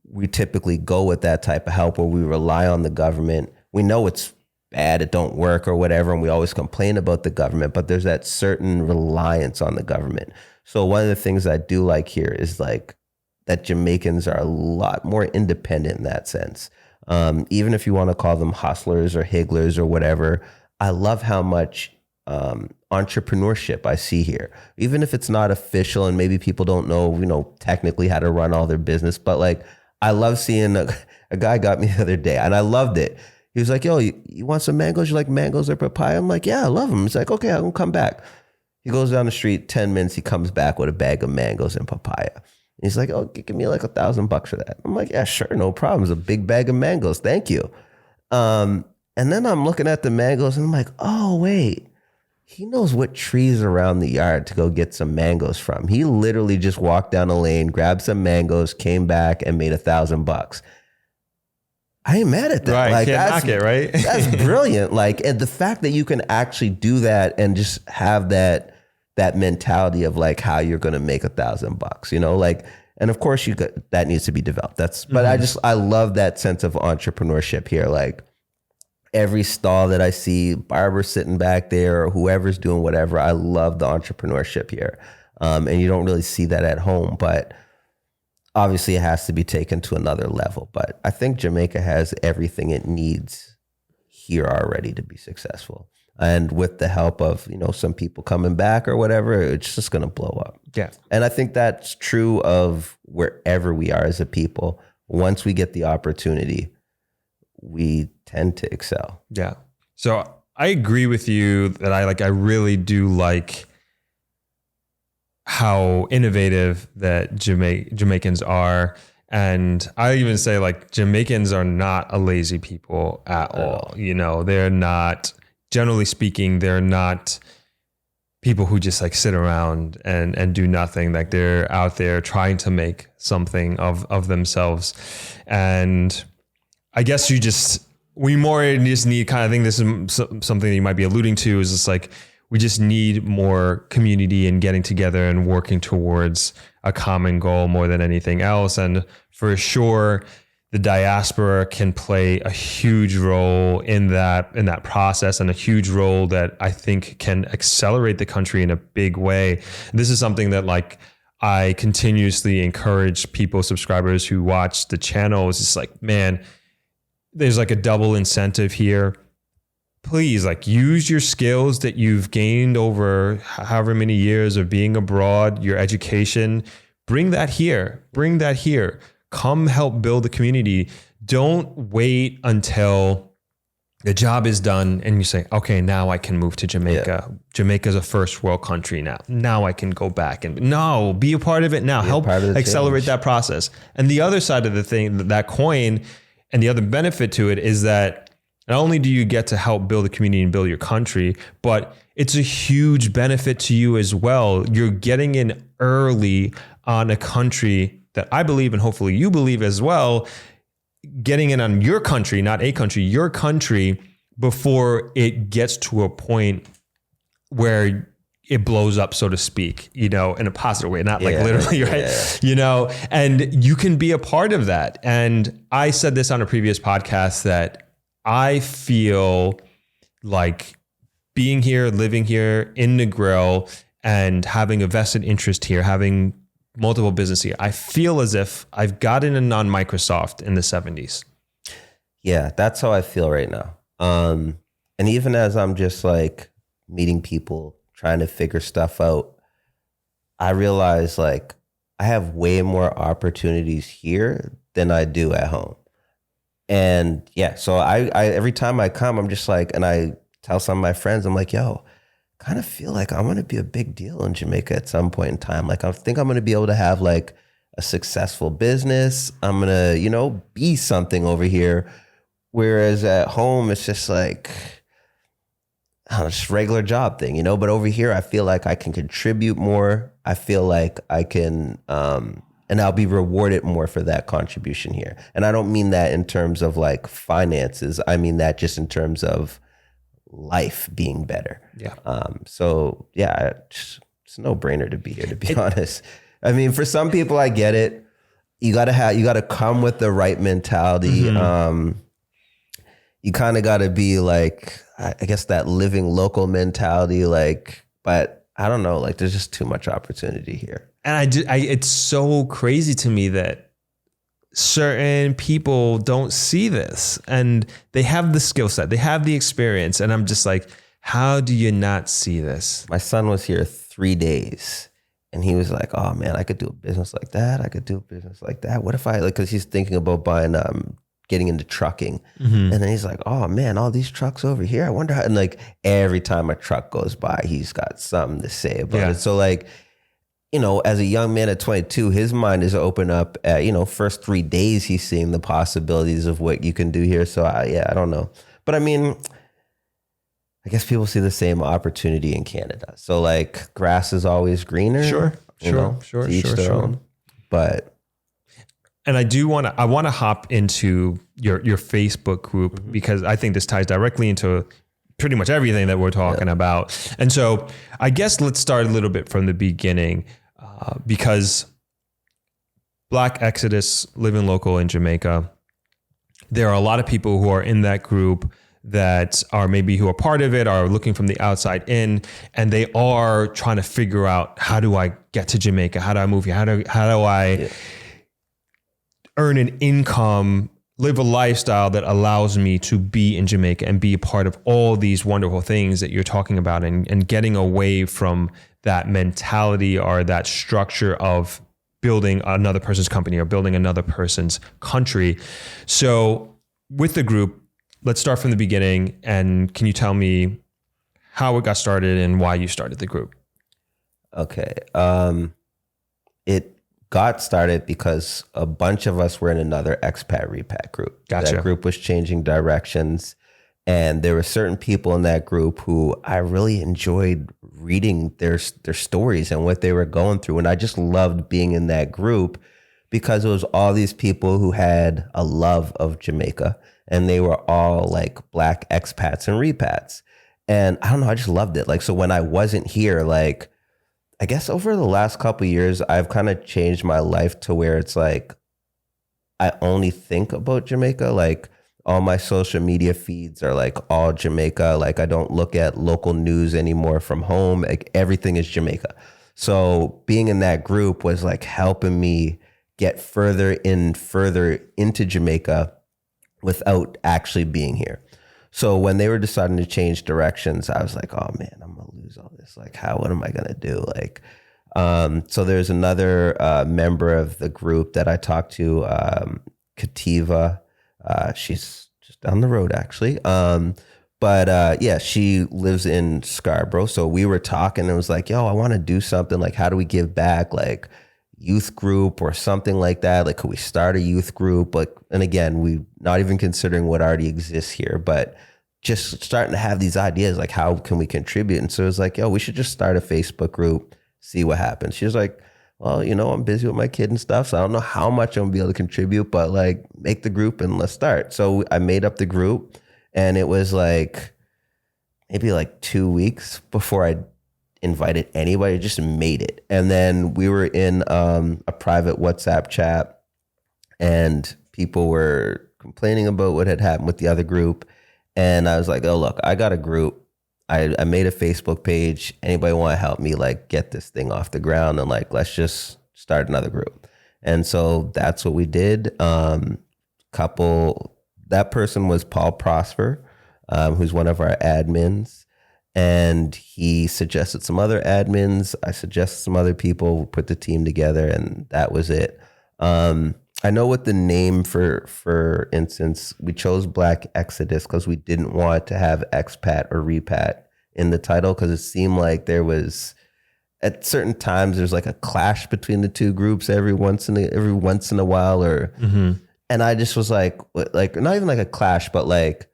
we typically go with that type of help where we rely on the government. We know it's bad, it don't work or whatever, and we always complain about the government, but there's that certain reliance on the government. So one of the things I do like here is like that Jamaicans are a lot more independent in that sense. Even if you want to call them hustlers or higglers or whatever, I love how much entrepreneurship I see here. Even if it's not official and maybe people don't know, you know, technically how to run all their business, but like, I love seeing a guy got me the other day and I loved it. He was like, yo, you want some mangoes? You like mangoes or papaya? I'm like, yeah, I love them. He's like, okay, I'm gonna come back. He goes down the street, 10 minutes, he comes back with a bag of mangoes and papaya. And he's like, oh, give me like $1,000 for that. I'm like, yeah, sure, no problem. It's a big bag of mangoes. Thank you. And then I'm looking at the mangoes and I'm like, oh, wait. He knows what trees around the yard to go get some mangoes from. He literally just walked down a lane, grabbed some mangoes, came back and made $1,000. I ain't mad at that. Right, like, can't knock it, right? That's brilliant. Like, and the fact that you can actually do that and just have that mentality of like how you're going to make $1,000, you know, like, and of course that needs to be developed. But I love that sense of entrepreneurship here. Like, every stall that I see, barber sitting back there or whoever's doing whatever, I love the entrepreneurship here. And you don't really see that at home, but obviously it has to be taken to another level. But I think Jamaica has everything it needs here already to be successful. And with the help of, you know, some people coming back or whatever, it's just going to blow up. Yeah. And I think that's true of wherever we are as a people. Once we get the opportunity, we tend to excel. Yeah. So I agree with you that I really do like how innovative that Jamaicans are. And I even say like Jamaicans are not a lazy people at all. You know, they're not, generally speaking, they're not people who just like sit around and do nothing. Like, they're out there trying to make something of themselves. And I guess we more just need kind of, I think this is something that you might be alluding to, is just like, we just need more community and getting together and working towards a common goal more than anything else. And for sure, the diaspora can play a huge role in that process, and a huge role that I think can accelerate the country in a big way. This is something that like I continuously encourage people, subscribers who watch the channel. It's just like, man, there's like a double incentive here. Please, like, use your skills that you've gained over however many years of being abroad, your education, bring that here. Come help build the community. Don't wait until the job is done and you say, okay, now I can move to Jamaica. Yeah. Jamaica's a first world country now. Now I can go back no, be a part of it now. Help accelerate that process. And the other side of the thing, that coin, and the other benefit to it is that not only do you get to help build a community and build your country, but it's a huge benefit to you as well. You're getting in early on a country that I believe, and hopefully you believe as well, getting in on your country, not a country, your country, before it gets to a point where it blows up, so to speak, in a positive way, not like literally, right? And you can be a part of that. And I said this on a previous podcast that I feel like being here, living here in Negril and having a vested interest here, having multiple business here, I feel as if I've gotten in on Microsoft in the 70s. Yeah, that's how I feel right now. And even as I'm just like meeting people, trying to figure stuff out, I realize like I have way more opportunities here than I do at home. And yeah, so I every time I come, I'm just like, and I tell some of my friends, I'm like, yo, kind of feel like I'm going to be a big deal in Jamaica at some point in time. Like, I think I'm going to be able to have like a successful business. I'm going to, be something over here. Whereas at home, it's just like, just regular job thing, but over here, I feel like I can contribute more. I feel like I can, and I'll be rewarded more for that contribution here. And I don't mean that in terms of like finances. I mean that just in terms of life being better. Yeah. So yeah, it's a no brainer to be here, to be honest. I mean, for some people, I get it. You gotta come with the right mentality. Mm-hmm. You kind of gotta be like, I guess that living local mentality, like, but I don't know, like there's just too much opportunity here. And it's so crazy to me that certain people don't see this, and they have the skill set, they have the experience. And I'm just like, how do you not see this? My son was here 3 days and he was like, oh man, I could do a business like that. I could do a business like that. What if cause he's thinking about buying, getting into trucking. Mm-hmm. And then he's like, oh man, all these trucks over here. I wonder how, and like every time a truck goes by, he's got something to say about it. So like, as a young man at 22, his mind is open up at, first 3 days, he's seeing the possibilities of what you can do here. So I don't know. But I mean, I guess people see the same opportunity in Canada. So like grass is always greener. Sure. To each their own. But and I want to hop into your Facebook group, mm-hmm. because I think this ties directly into pretty much everything that we're talking about. And so I guess let's start a little bit from the beginning, because Black Exodus, living local in Jamaica, there are a lot of people who are in that group that are maybe who are part of it, are looking from the outside in, and they are trying to figure out, how do I get to Jamaica? How do I move here? How do I earn an income, live a lifestyle that allows me to be in Jamaica and be a part of all these wonderful things that you're talking about, and getting away from that mentality or that structure of building another person's company or building another person's country. So with the group, let's start from the beginning. And can you tell me how it got started and why you started the group? Okay. It got started because a bunch of us were in another expat repat group. Gotcha. That group was changing directions, and there were certain people in that group who I really enjoyed reading their stories and what they were going through. And I just loved being in that group because it was all these people who had a love of Jamaica, and they were all like Black expats and repats. And I don't know, I just loved it. Like, so when I wasn't here, like, I guess over the last couple of years, I've kind of changed my life to where it's like, I only think about Jamaica. Like all my social media feeds are like all Jamaica. Like I don't look at local news anymore from home. Like everything is Jamaica. So being in that group was like helping me get further into Jamaica without actually being here. So when they were deciding to change directions, I was like, oh man, I'm going to lose all this. Like, what am I going to do? Like, so there's another member of the group that I talked to, Kativa. She's just down the road actually. But she lives in Scarborough. So we were talking and it was like, yo, I want to do something. Like, how do we give back? Like, youth group or something like that? Like, could we start a youth group? Like, and again, we not even considering what already exists here, but just starting to have these ideas, like how can we contribute? And so it was like, yo, we should just start a Facebook group, see what happens. She was like, well, I'm busy with my kid and stuff, so I don't know how much I'm gonna be able to contribute, but like make the group and let's start. So I made up the group, and it was like maybe like 2 weeks before I invited anybody, just made it. And then we were in a private WhatsApp chat, and people were complaining about what had happened with the other group. And I was like, oh, look, I got a group. I made a Facebook page. Anybody want to help me like get this thing off the ground? And like, let's just start another group. And so that's what we did. That person was Paul Prosper, who's one of our admins. And he suggested some other admins. I suggested some other people, put the team together, and that was it. I know what the name for instance, we chose Black Exodus because we didn't want to have expat or repat in the title, because it seemed like there was, at certain times, there's like a clash between the two groups every once in a while, or and I just was like not even like a clash, but like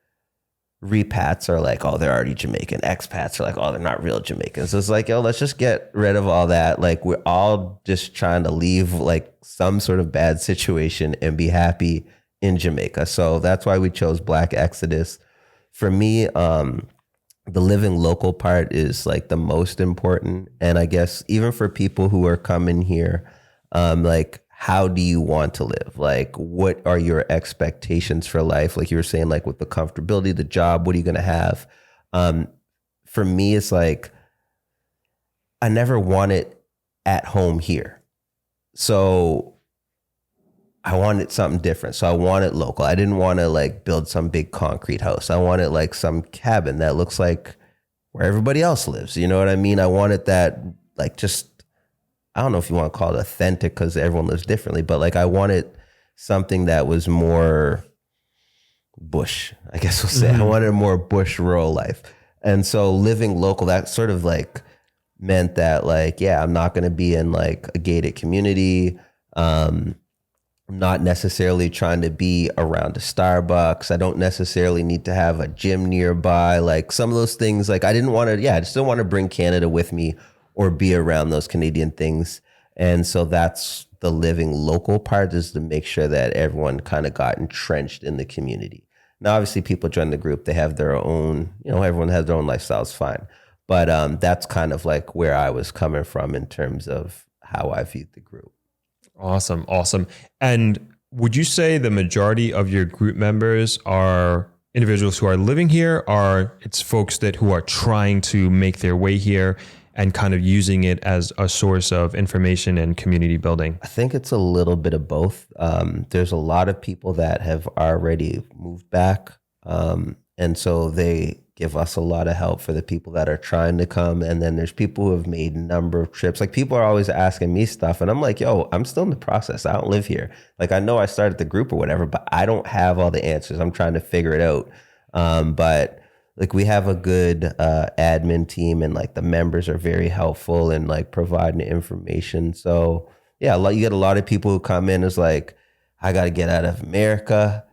repats are like, oh, they're already Jamaican. Expats are like, oh, they're not real Jamaicans. So it's like, yo, let's just get rid of all that. Like, we're all just trying to leave like some sort of bad situation and be happy in Jamaica. So that's why we chose Black Exodus. For me, the living local part is like the most important. And I guess even for people who are coming here, like, how do you want to live? Like, what are your expectations for life? Like you were saying, like with the comfortability, the job, what are you going to have? For me, it's like, I never want it at home here. So I wanted something different. So I wanted local. I didn't want to like build some big concrete house. I wanted like some cabin that looks like where everybody else lives. You know what I mean? I wanted that, like, just, I don't know if you want to call it authentic because everyone lives differently, but like I wanted something that was more bush, I guess we'll say. I wanted a more bush rural life. And so living local, that sort of like meant that like, yeah, I'm not going to be in like a gated community. I'm not necessarily trying to be around a Starbucks. I don't necessarily need to have a gym nearby. Like some of those things, like I just didn't want to bring Canada with me or be around those Canadian things. And so that's the living local part, is to make sure that everyone kind of got entrenched in the community. Now, obviously people join the group, they have their own, everyone has their own lifestyles, fine. But that's kind of like where I was coming from in terms of how I viewed the group. Awesome. And would you say the majority of your group members are individuals who are living here, or it's folks who are trying to make their way here and kind of using it as a source of information and community building? I think it's a little bit of both. There's a lot of people that have already moved back. And so they give us a lot of help for the people that are trying to come. And then there's people who have made a number of trips. Like people are always asking me stuff, and I'm like, yo, I'm still in the process. I don't live here. Like I know I started the group or whatever, but I don't have all the answers. I'm trying to figure it out. But like we have a good admin team, and like the members are very helpful in like providing information. So yeah, you get a lot of people who come in as like, I got to get out of America.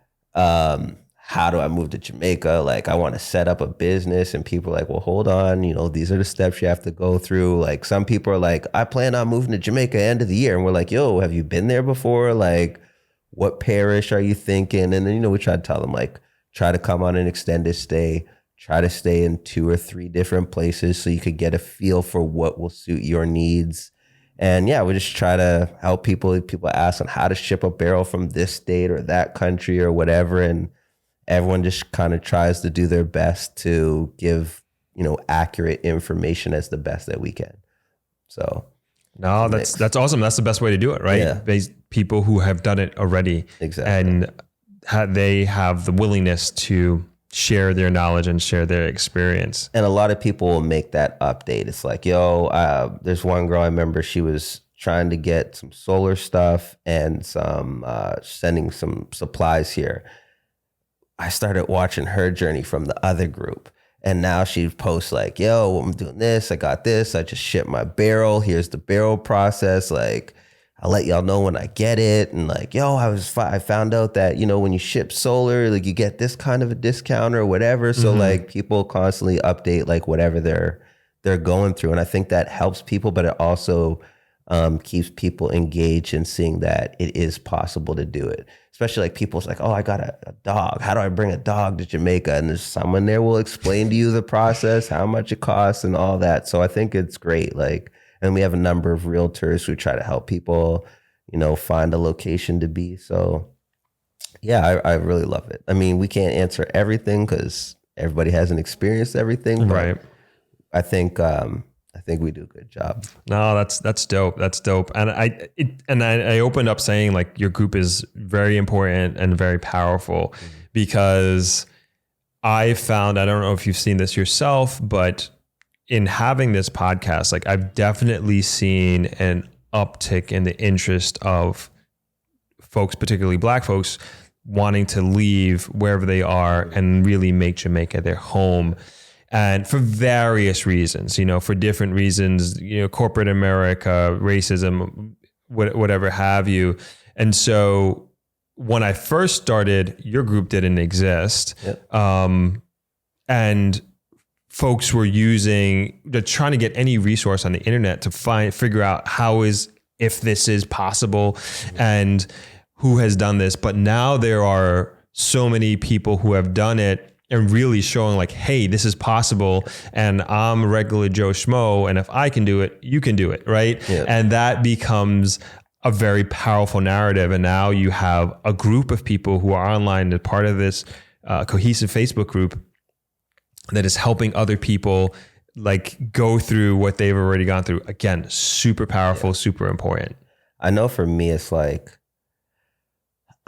How do I move to Jamaica? Like I want to set up a business, and people are like, well, hold on. These are the steps you have to go through. Like some people are like, I plan on moving to Jamaica end of the year. And we're like, yo, have you been there before? Like what parish are you thinking? And then, we try to tell them like, try to come on an extended stay. Try to stay in 2 or 3 different places so you could get a feel for what will suit your needs. And yeah, we just try to help people. People ask on how to ship a barrel from this state or that country or whatever. And everyone just kind of tries to do their best to give, accurate information as the best that we can. So no, that's awesome. That's the best way to do it, right? Yeah. People who have done it already. Exactly. And they have the willingness to share their knowledge and share their experience. And a lot of people will make that update. It's like, yo, there's one girl I remember, she was trying to get some solar stuff and some sending some supplies here. I started watching her journey from the other group. And now she posts like, yo, I'm doing this. I got this. I just shipped my barrel. Here's the barrel process. Like, I'll let y'all know when I get it. And like, yo, I found out that, you know, when you ship solar, like you get this kind of a discount or whatever. So like people constantly update like whatever they're going through. And I think that helps people, but it also keeps people engaged in seeing that it is possible to do it. Especially like people's like, oh, I got a dog. How do I bring a dog to Jamaica? And there's someone there will explain to you the process, how much it costs and all that. So I think it's great. Like, and we have a number of realtors who try to help people, you know, find a location to be. So yeah, I really love it. I mean, we can't answer everything because everybody hasn't experienced everything, but Right. I think we do a good job. No, that's dope. That's dope. And I opened up saying like your group is very important and very powerful because I found, I don't know if you've seen this yourself, but in having this podcast, like I've definitely seen an uptick in the interest of folks, particularly Black folks, wanting to leave wherever they are and really make Jamaica their home. And for various reasons, you know, for different reasons, you know, corporate America, racism, whatever have you. And so when I first started, your group didn't exist. Yep. And folks were they're trying to get any resource on the internet to figure out if this is possible and who has done this. But now there are so many people who have done it and really showing like, hey, this is possible. And I'm a regular Joe Schmo. And if I can do it, you can do it. Right. Yeah. And that becomes a very powerful narrative. And now you have a group of people who are online as part of this cohesive Facebook group that is helping other people like go through what they've already gone through. Again, super powerful, super important. I know for me, it's like,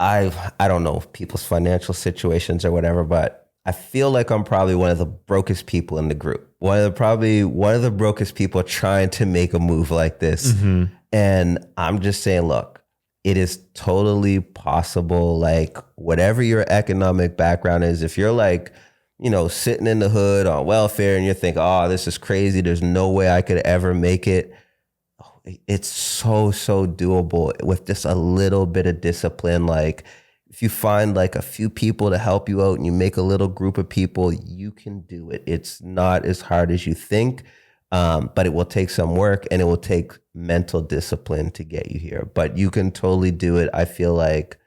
I don't know people's financial situations or whatever, but I feel like I'm probably one of the brokest people in the group. One of the brokest people trying to make a move like this. And I'm just saying, look, it is totally possible. Like whatever your economic background is, if you're like, you know, sitting in the hood on welfare and you're thinking, oh, this is crazy, there's no way I could ever make it. It's so doable with just a little bit of discipline. Like if you find like a few people to help you out and you make a little group of people, you can do it. It's not as hard as you think, but it will take some work and it will take mental discipline to get you here. But you can totally do it. I feel like,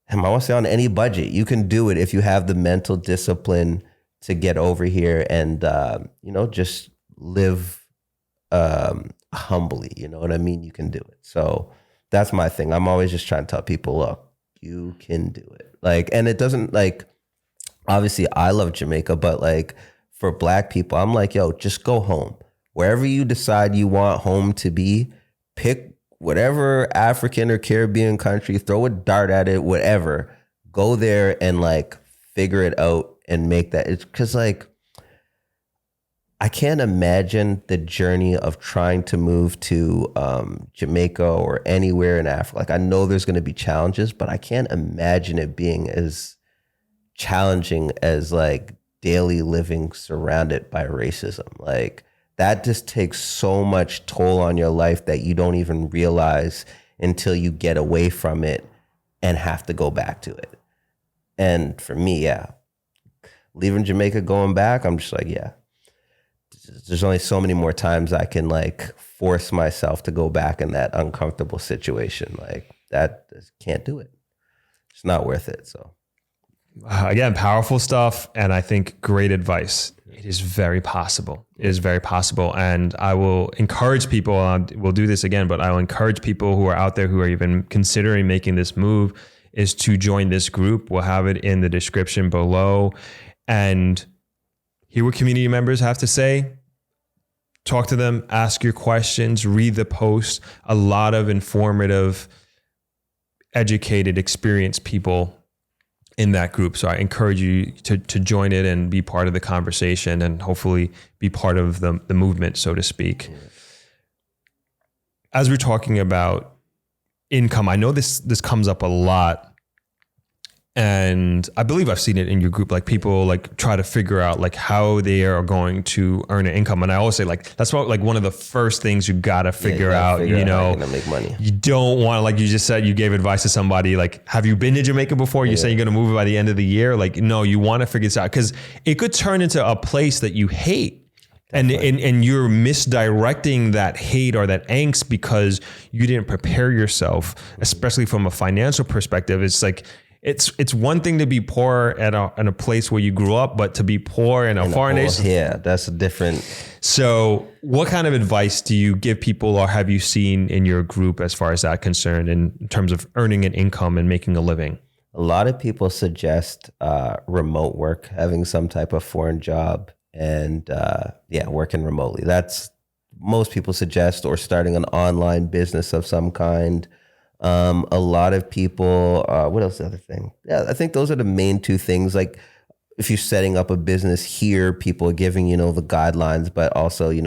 I want to say on any budget, you can do it if you have the mental discipline to get over here and, you know, just live humbly. You know what I mean? You can do it. So that's my thing. I'm always just trying to tell people, look, you can do it. Like, and it doesn't like, obviously I love Jamaica, but like for Black people, I'm like, yo, just go home. Wherever you decide you want home to be, pick whatever African or Caribbean country, throw a dart at it, whatever, go there and like figure it out and make that. It's because like, I can't imagine the journey of trying to move to Jamaica or anywhere in Africa. Like I know there's going to be challenges, but I can't imagine it being as challenging as like daily living surrounded by racism. Like that just takes so much toll on your life that you don't even realize until you get away from it and have to go back to it. And for me, yeah, leaving Jamaica, going back, I'm just like, yeah. There's only so many more times I can like force myself to go back in that uncomfortable situation. Like that, can't do it. It's not worth it. So again, powerful stuff. And I think great advice. It is very possible. It is very possible. And I will encourage people, we'll do this again, but I will encourage people who are out there who are even considering making this move is to join this group. We'll have it in the description below and hear what community members have to say. Talk to them, ask your questions, read the post. A lot of informative, educated, experienced people in that group. So I encourage you to join it and be part of the conversation and hopefully be part of the movement, so to speak. Yeah. As we're talking about income, I know this comes up a lot And I believe I've seen it in your group, like people like try to figure out like how they are going to earn an income. And I always say like, that's what, like one of the first things you got to figure out, how you're gonna make money. you don't want to, like you just said, you gave advice to somebody, like, have you been to Jamaica before? You say you're going to move by the end of the year. Like, no, you want to figure this out because it could turn into a place that you hate. And you're misdirecting that hate or that angst because you didn't prepare yourself, especially from a financial perspective. It's like, it's one thing to be poor in a place where you grew up, but to be poor in a foreign nation. Yeah, that's a different. So what kind of advice do you give people or have you seen in your group as far as that concerned in terms of earning an income and making a living? A lot of people suggest remote work, having some type of foreign job and working remotely. That's most people suggest, or starting an online business of some kind. A lot of people, what else is the other thing? Yeah, I think those are the main two things. Like if you're setting up a business here, people are giving, the guidelines, but also, you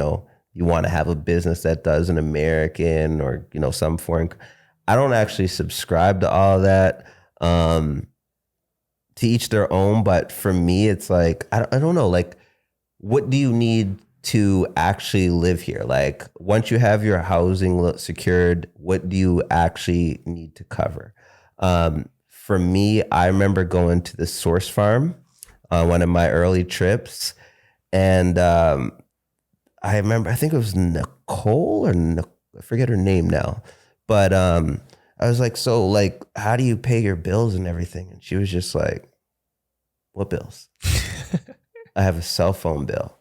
want to have a business that does an American or, some foreign. I don't actually subscribe to all of that. To each their own. But for me, it's like, I don't know, like, what do you need to actually live here? Like once you have your housing secured, what do you actually need to cover? For me, I remember going to the Source Farm on one of my early trips. And I think it was Nicole I forget her name now. But I was like, so like, how do you pay your bills and everything? And she was just like, what bills? I have a cell phone bill.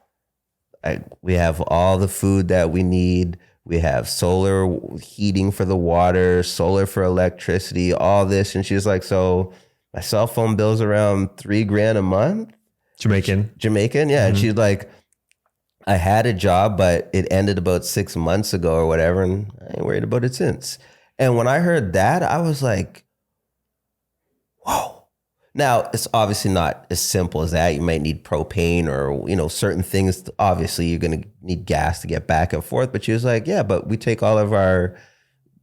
We have all the food that we need. We have solar heating for the water, solar for electricity, all this. And she's like, so my cell phone bill's around $3,000 a month. Jamaican. Yeah. Mm-hmm. And she's like, I had a job, but it ended about 6 months ago or whatever. And I ain't worried about it since. And when I heard that, I was like, whoa. Now, it's obviously not as simple as that. You might need propane or, certain things. Obviously, you're going to need gas to get back and forth. But she was like, yeah, but we take all of our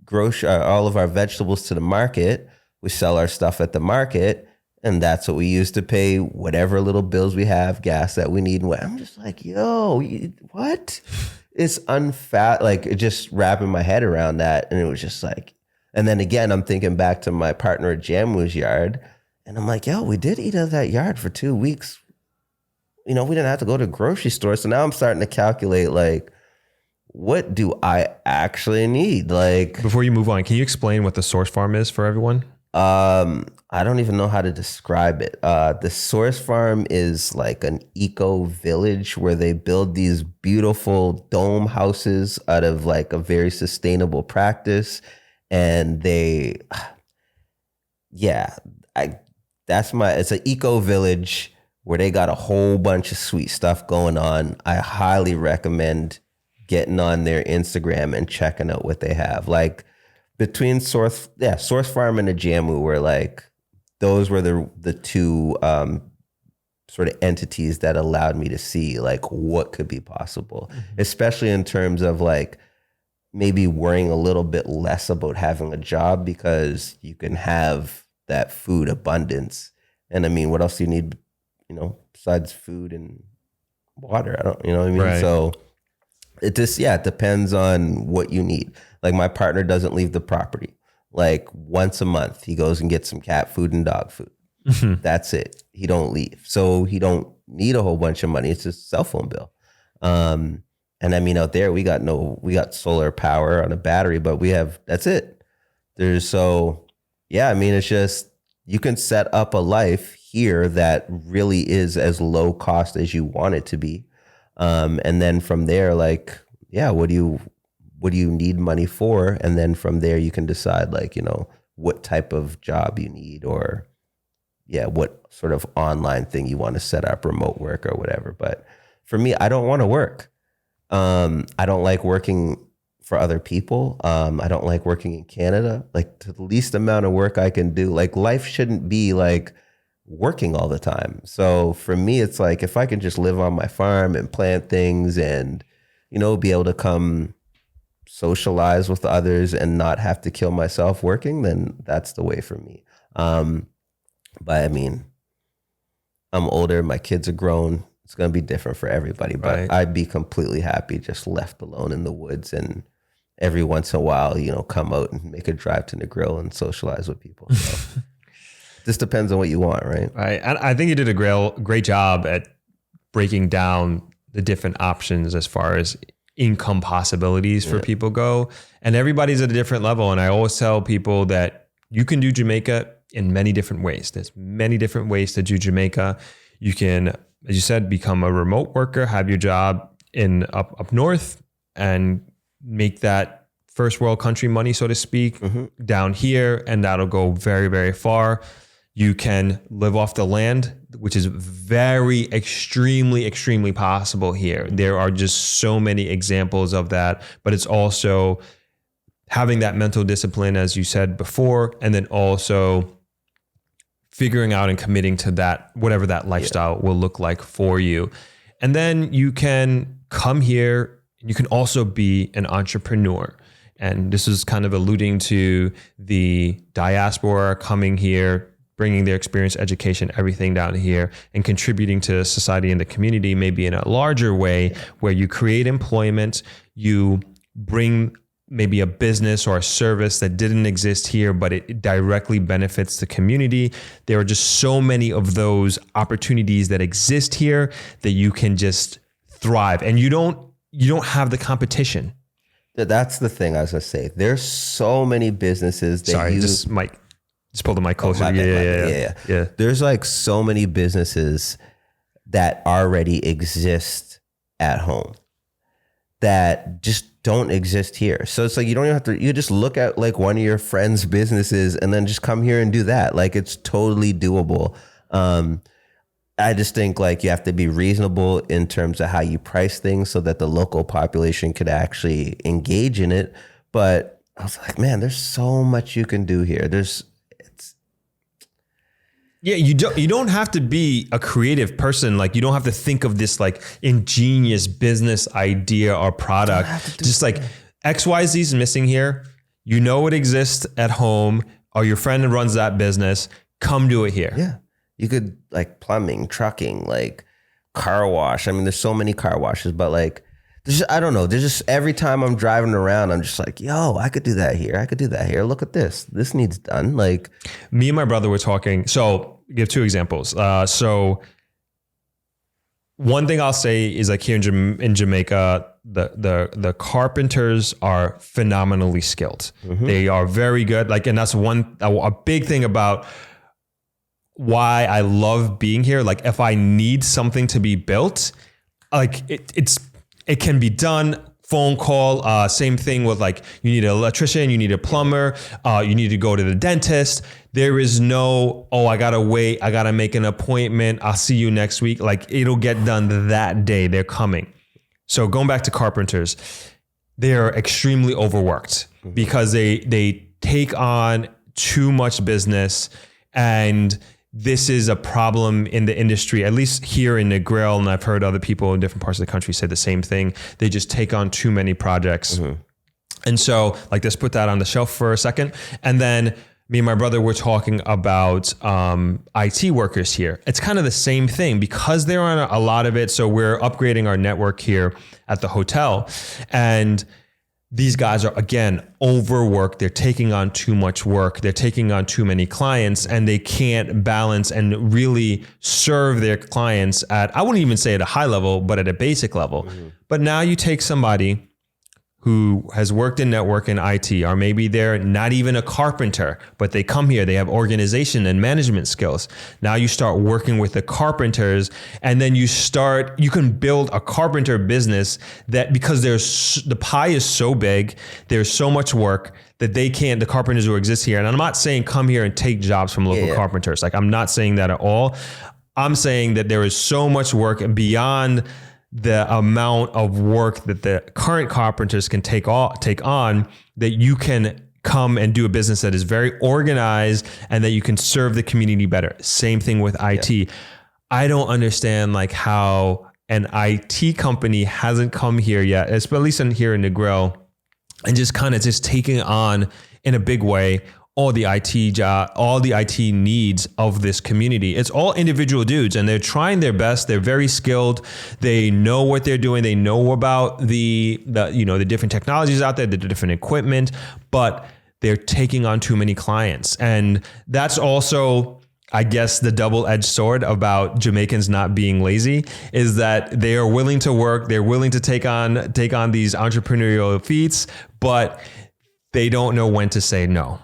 vegetables to the market. We sell our stuff at the market. And that's what we use to pay whatever little bills we have, gas that we need. And I'm just like, yo, what? It's like just wrapping my head around that. And it was just like, and then again, I'm thinking back to my partner at Jamu's yard. And I'm like, yo, we did eat out of that yard for 2 weeks. We didn't have to go to the grocery store. So now I'm starting to calculate, like, what do I actually need? Like, before you move on, can you explain what the Source Farm is for everyone? I don't even know how to describe it. The Source Farm is like an eco village where they build these beautiful dome houses out of like a very sustainable practice. And it's an eco village where they got a whole bunch of sweet stuff going on. I highly recommend getting on their Instagram and checking out what they have. Like between Source Farm and the Jamu were like, those were the two sort of entities that allowed me to see like what could be possible, especially in terms of like maybe worrying a little bit less about having a job because you can have that food abundance. And I mean, what else do you need, besides food and water? I don't, you know what I mean? Right. So it just, it depends on what you need. Like my partner doesn't leave the property. Like once a month, he goes and gets some cat food and dog food. Mm-hmm. That's it. He don't leave. So he don't need a whole bunch of money. It's just a cell phone bill. And I mean, out there, we got solar power on a battery, but that's it. It's just, you can set up a life here that really is as low cost as you want it to be. And then from there, like, what do you need money for? And then from there, you can decide like, what type of job you need or what sort of online thing you want to set up, remote work or whatever. But for me, I don't want to work. I don't like working for other people. I don't like working in Canada. Like to the least amount of work I can do. Like life shouldn't be like working all the time. So for me, it's like if I can just live on my farm and plant things and, be able to come socialize with others and not have to kill myself working, then that's the way for me. But I mean, I'm older, my kids are grown. It's going to be different for everybody, but Right. I'd be completely happy just left alone in the woods, and every once in a while, come out and make a drive to the grill and socialize with people. So this depends on what you want, right? Right. And I think you did a great job at breaking down the different options as far as income possibilities for people go. And everybody's at a different level. And I always tell people that you can do Jamaica in many different ways. There's many different ways to do Jamaica. You can, as you said, become a remote worker, have your job in up north and make that first world country money, so to speak, down here. And that'll go very, very far. You can live off the land, which is very extremely possible here. There are just so many examples of that, but it's also having that mental discipline, as you said before, and then also figuring out and committing to that, whatever that lifestyle will look like for you. And then you can come here and you can also be an entrepreneur. And this is kind of alluding to the diaspora coming here, bringing their experience, education, everything down here and contributing to society and the community, maybe in a larger way where you create employment, you bring maybe a business or a service that didn't exist here, but it directly benefits the community. There are just so many of those opportunities that exist here that you can just thrive, and you don't have the competition. That's the thing I was gonna say. There's so many businesses that just pull the mic closer. Yeah. There's like so many businesses that already exist at home that just don't exist here. So it's like you don't even have to, you just look at like one of your friends' businesses and then just come here and do that. Like it's totally doable. I just think like you have to be reasonable in terms of how you price things so that the local population could actually engage in it. But I was like, man, there's so much you can do here. You don't have to be a creative person. Like you don't have to think of this like ingenious business idea or product. Just like XYZ is missing here. You know it exists at home, or your friend runs that business. Come do it here. Yeah. You could like plumbing, trucking, like car wash. I mean, there's so many car washes, but like, I don't know. There's just every time I'm driving around, I'm just like, yo, I could do that here. I could do that here. Look at this. This needs done. Like me and my brother were talking. So give two examples. So one thing I'll say is like here in Jamaica, the carpenters are phenomenally skilled. They are very good. Like, and that's a big thing about why I love being here. Like if I need something to be built, like it can be done. Phone call, same thing with like, you need an electrician, you need a plumber, you need to go to the dentist. There is no, I gotta wait, I gotta make an appointment, I'll see you next week. Like it'll get done that day, they're coming. So going back to carpenters, they're extremely overworked because they take on too much business, and this is a problem in the industry, at least here in Negril, and I've heard other people in different parts of the country say the same thing. They just take on too many projects. And so like, let's put that on the shelf for a second. And then me and my brother were talking about IT workers here. It's kind of the same thing because they're on a lot of it. So we're upgrading our network here at the hotel, and these guys are, again, overworked. They're taking on too much work. They're taking on too many clients, and they can't balance and really serve their clients at, I wouldn't even say at a high level, but at a basic level. But now you take somebody who has worked in network and IT, or maybe they're not even a carpenter, but they come here, they have organization and management skills. Now you start working with the carpenters, and then you can build a carpenter business that, because the pie is so big, there's so much work that the carpenters who exist here, and I'm not saying come here and take jobs from local carpenters. Like I'm not saying that at all. I'm saying that there is so much work beyond the amount of work that the current carpenters can take on, that you can come and do a business that is very organized and that you can serve the community better. Same thing with IT. I don't understand like how an IT company hasn't come here yet, at least here in Negril, and just kind of just taking on in a big way all the IT job, all the IT needs of this community. It's all individual dudes, and they're trying their best. They're very skilled. They know what they're doing. They know about the different technologies out there, the different equipment, but they're taking on too many clients. And that's also, I guess, the double-edged sword about Jamaicans not being lazy, is that they are willing to work. They're willing to take on these entrepreneurial feats, but they don't know when to say no.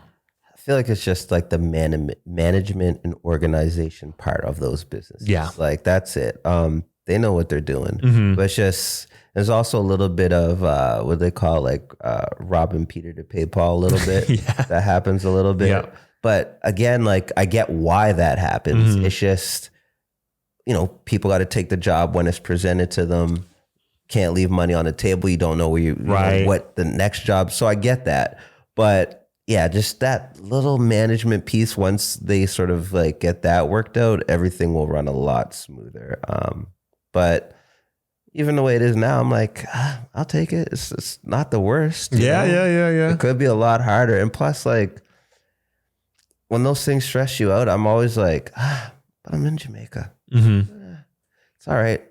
I feel like it's just like the management and organization part of those businesses. Yeah. Like that's it. They know what they're doing, but it's just, there's also a little bit of what they call like robbing Peter to pay Paul a little bit. That happens a little bit. Yeah. But again, like I get why that happens. It's just, people got to take the job when it's presented to them. Can't leave money on the table. You don't know where you know what the next job. So I get that. But yeah, just that little management piece, once they sort of like get that worked out, everything will run a lot smoother. But even the way it is now, I'm like, I'll take it. It's not the worst. Yeah. It could be a lot harder. And plus, like, when those things stress you out, I'm always like, but I'm in Jamaica. It's all right.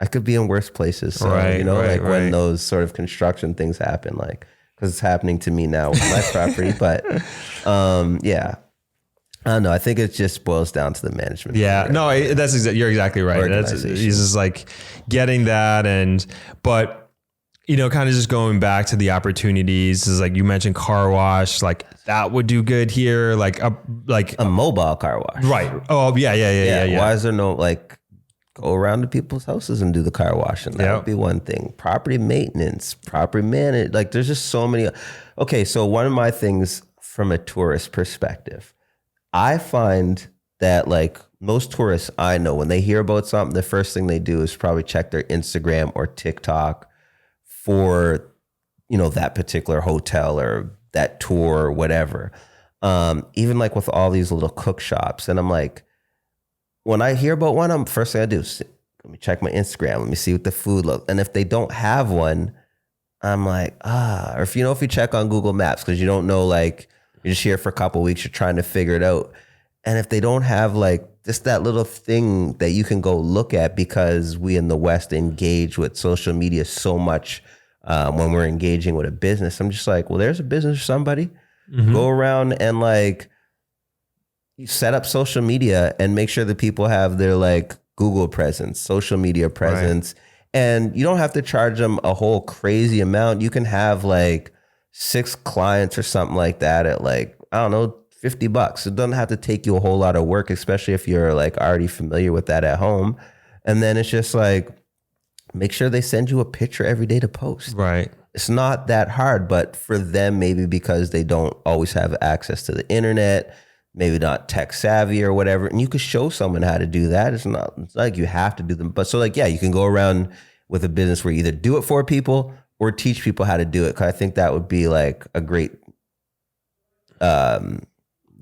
I could be in worse places. So, when those sort of construction things happen, like, because it's happening to me now with my property. But yeah, I don't know. I think it just boils down to the management. Yeah, no, you're exactly right. It's just like getting that, but kind of just going back to the opportunities is like you mentioned car wash, like that would do good here, like a mobile car wash, right? Oh yeah. Why is there no like go around to people's houses and do the car washing? That would be one thing. Property maintenance, property manage. Like there's just so many. Okay, so one of my things from a tourist perspective, I find that like most tourists I know, when they hear about something, the first thing they do is probably check their Instagram or TikTok for, that particular hotel or that tour or whatever. Even like with all these little cook shops. And I'm like, when I hear about one, first thing I do is let me check my Instagram. Let me see what the food looks. And if they don't have one, I'm like, or if you check on Google Maps, because you don't know, like, you're just here for a couple of weeks, you're trying to figure it out. And if they don't have like just that little thing that you can go look at, because we in the West engage with social media so much when we're engaging with a business, I'm just like, well, there's a business for somebody. Go around and like set up social media and make sure that people have their like Google presence, social media presence. Right. And you don't have to charge them a whole crazy amount. You can have like 6 clients or something like that at like, I don't know, $50. It doesn't have to take you a whole lot of work, especially if you're like already familiar with that at home. And then it's just like, make sure they send you a picture every day to post. Right. It's not that hard, but for them, maybe because they don't always have access to the internet, maybe not tech savvy or whatever. And you could show someone how to do that. It's not like you have to do them. But so like, yeah, you can go around with a business where you either do it for people or teach people how to do it. Cause I think that would be like a great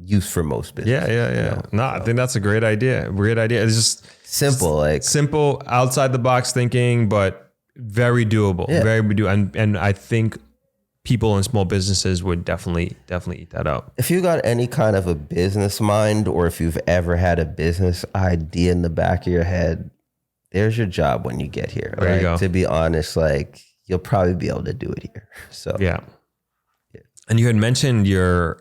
use for most businesses. Yeah. No, I think that's a great idea. It's just simple, outside the box thinking, but very doable. Yeah. Very doable. And I think people in small businesses would definitely eat that up. If you got any kind of a business mind, or if you've ever had a business idea in the back of your head, there's your job when you get here. There you go. To be honest, like you'll probably be able to do it here. So yeah. And you had mentioned your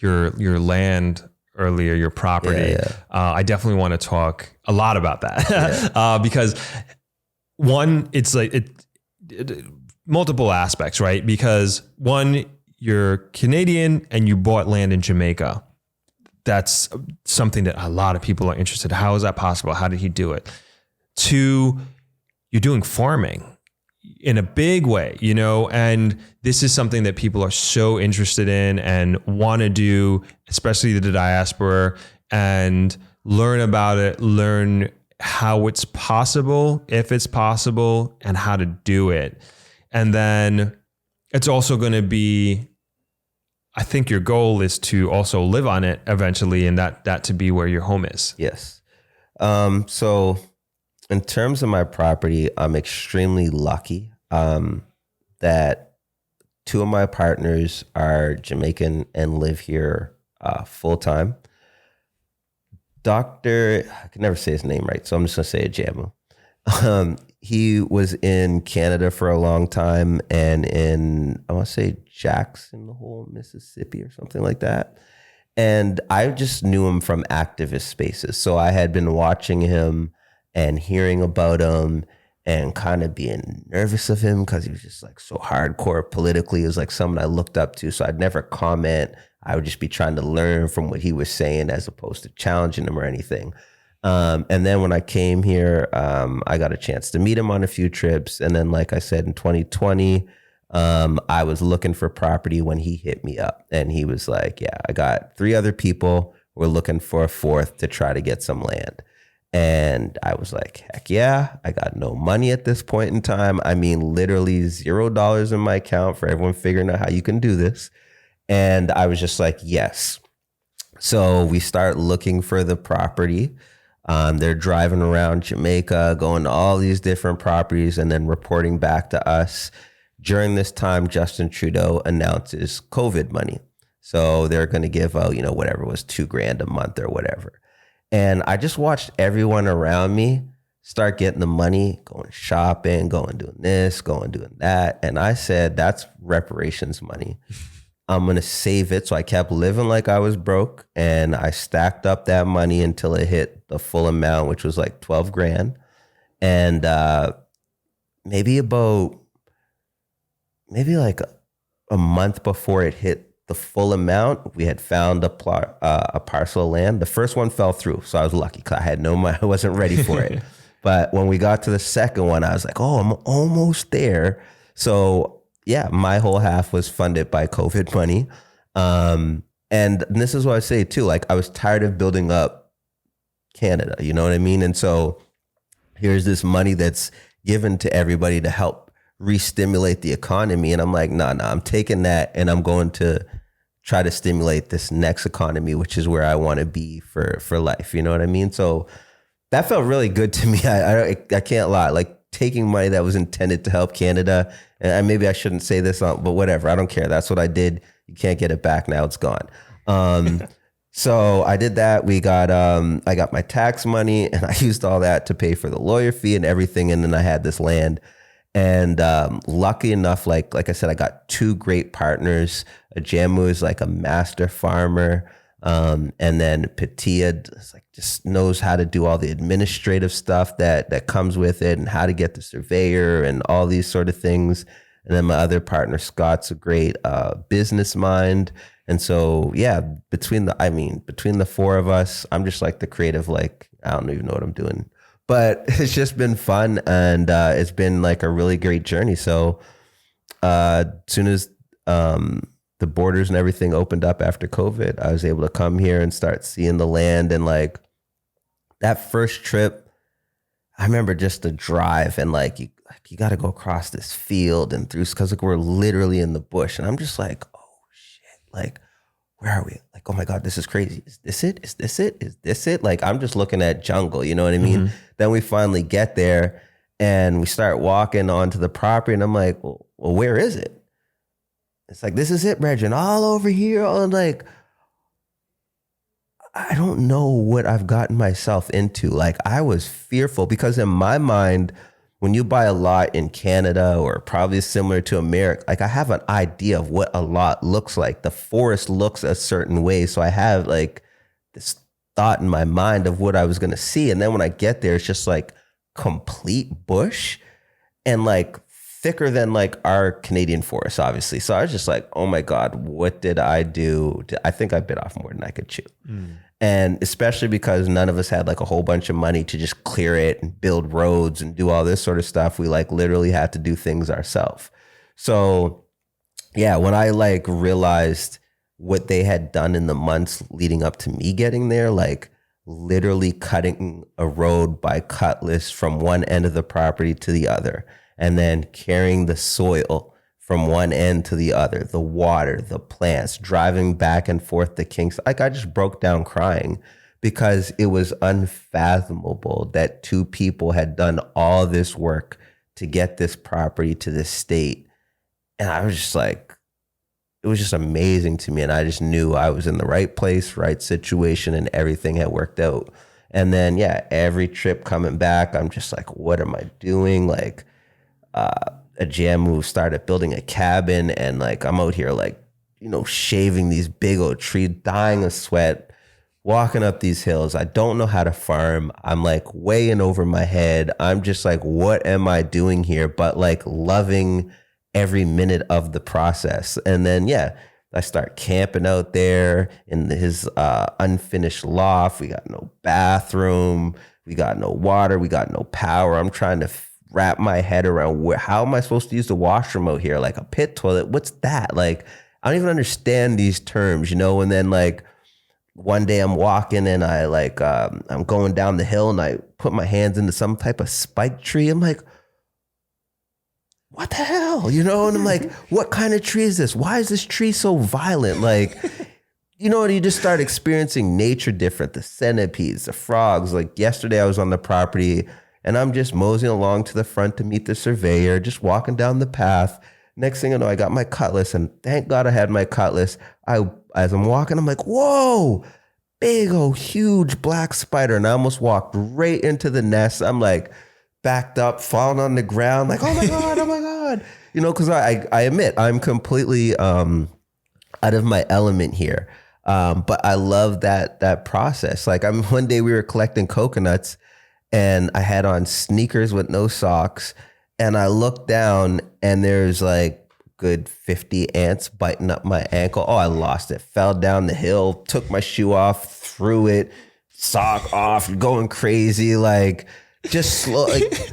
land earlier, your property. Yeah. I definitely want to talk a lot about that because one, it's like it multiple aspects, right? Because one, you're Canadian and you bought land in Jamaica. That's something that a lot of people are interested in. How is that possible? How did he do it? 2, you're doing farming in a big way, and this is something that people are so interested in and want to do, especially the diaspora, and learn about it, learn how it's possible, if it's possible, and how to do it. And then it's also going to be, I think your goal is to also live on it eventually, and that to be where your home is. Yes. So in terms of my property, I'm extremely lucky that two of my partners are Jamaican and live here full time. I can never say his name right, so I'm just gonna say it, Jamu. He was in Canada for a long time and I want to say Jackson Hole, Mississippi or something like that. And I just knew him from activist spaces. So I had been watching him and hearing about him and kind of being nervous of him because he was just like so hardcore politically. It was like someone I looked up to. So I'd never comment. I would just be trying to learn from what he was saying as opposed to challenging him or anything. And then when I came here, I got a chance to meet him on a few trips. And then, like I said, in 2020, I was looking for property when he hit me up. And he was like, yeah, I got 3 other people. We're looking for a 4th to try to get some land. And I was like, heck yeah, I got no money at this point in time. I mean, literally $0 in my account for everyone figuring out how you can do this. And I was just like, yes. So we start looking for the property. They're driving around Jamaica, going to all these different properties and then reporting back to us. During this time, Justin Trudeau announces COVID money. So they're going to give out, whatever it was, $2,000 a month or whatever. And I just watched everyone around me start getting the money, going shopping, going doing this, going doing that. And I said, that's reparations money. I'm going to save it. So I kept living like I was broke and I stacked up that money until it hit the full amount, which was like $12,000. And maybe like a month before it hit the full amount, we had found a parcel of land. The first one fell through. So I was lucky because I had no money. I wasn't ready for it. But when we got to the second one, I was like, oh, I'm almost there. So yeah, my whole half was funded by COVID money. And this is what I say too, like I was tired of building up Canada, you know what I mean? And so here's this money that's given to everybody to help re-stimulate the economy. And I'm like, nah, I'm taking that and I'm going to try to stimulate this next economy, which is where I want to be for life. You know what I mean? So that felt really good to me. I can't lie. Like taking money that was intended to help Canada, and maybe I shouldn't say this, but whatever. I don't care. That's what I did. You can't get it back now. It's gone. So I did that. I got my tax money and I used all that to pay for the lawyer fee and everything. And then I had this land. And lucky enough, like I said, I got 2 great partners. Jamu is like a master farmer. And then Patia just knows how to do all the administrative stuff that comes with it and how to get the surveyor and all these sort of things. And then my other partner, Scott's a great business mind. And so, yeah, between the 4 of us, I'm just like the creative, like, I don't even know what I'm doing, but it's just been fun. And it's been like a really great journey. So as soon as the borders and everything opened up after COVID, I was able to come here and start seeing the land. And like that first trip, I remember just the drive and like you got to go across this field and through, because like we're literally in the bush. And I'm just like, oh shit, like where are we? Like, oh my God, this is crazy. Is this it? Is this it? Is this it? Like I'm just looking at jungle, you know what I mean? Mm-hmm. Then we finally get there and we start walking onto the property and I'm like, well, where is it? It's like, this is it, Regin, all over here. I'm like, I don't know what I've gotten myself into. Like, I was fearful because in my mind, when you buy a lot in Canada or probably similar to America, like I have an idea of what a lot looks like. The forest looks a certain way. So I have like this thought in my mind of what I was going to see. And then when I get there, it's just like complete bush and like thicker than like our Canadian forest, obviously. So I was just like, oh my God, what did I do? I think I bit off more than I could chew. And especially because none of us had like a whole bunch of money to just clear it and build roads and do all this sort of stuff. We like literally had to do things ourselves. So yeah, when I like realized what they had done in the months leading up to me getting there, like literally cutting a road by cutlass from one end of the property to the other, and then carrying the soil from one end to the other, the water, the plants, driving back and forth to Kingston. Like I just broke down crying because it was unfathomable that 2 people had done all this work to get this property to this state. And I was just like, it was just amazing to me. And I just knew I was in the right place, right situation, and everything had worked out. And then, yeah, every trip coming back, I'm just like, what am I doing? Like, a jam move started building a cabin, and like, I'm out here, like, shaving these big old trees, dying of sweat, walking up these hills. I don't know how to farm. I'm like way in over my head. I'm just like, what am I doing here? But like loving every minute of the process. And then, yeah, I start camping out there in his unfinished loft. We got no bathroom. We got no water. We got no power. I'm trying to wrap my head around how am I supposed to use the washroom out here? Like a pit toilet. What's that? Like, I don't even understand these terms, And then like, one day I'm walking and I like, I'm going down the hill and I put my hands into some type of spike tree. I'm like, what the hell? And I'm like, what kind of tree is this? Why is this tree so violent? Like, and you just start experiencing nature different, the centipedes, the frogs. Like yesterday I was on the property and I'm just moseying along to the front to meet the surveyor, just walking down the path. Next thing I know, I got my cutlass, and thank God I had my cutlass. As I'm walking, I'm like, whoa, big old huge black spider. And I almost walked right into the nest. I'm like backed up, falling on the ground, like, oh my God, oh my God. Because I admit I'm completely out of my element here. But I love that process. Like one day we were collecting coconuts and I had on sneakers with no socks. And I looked down and there's like good 50 ants biting up my ankle. Oh, I lost it. Fell down the hill, took my shoe off, threw it, sock off, going crazy. Like just slow. Like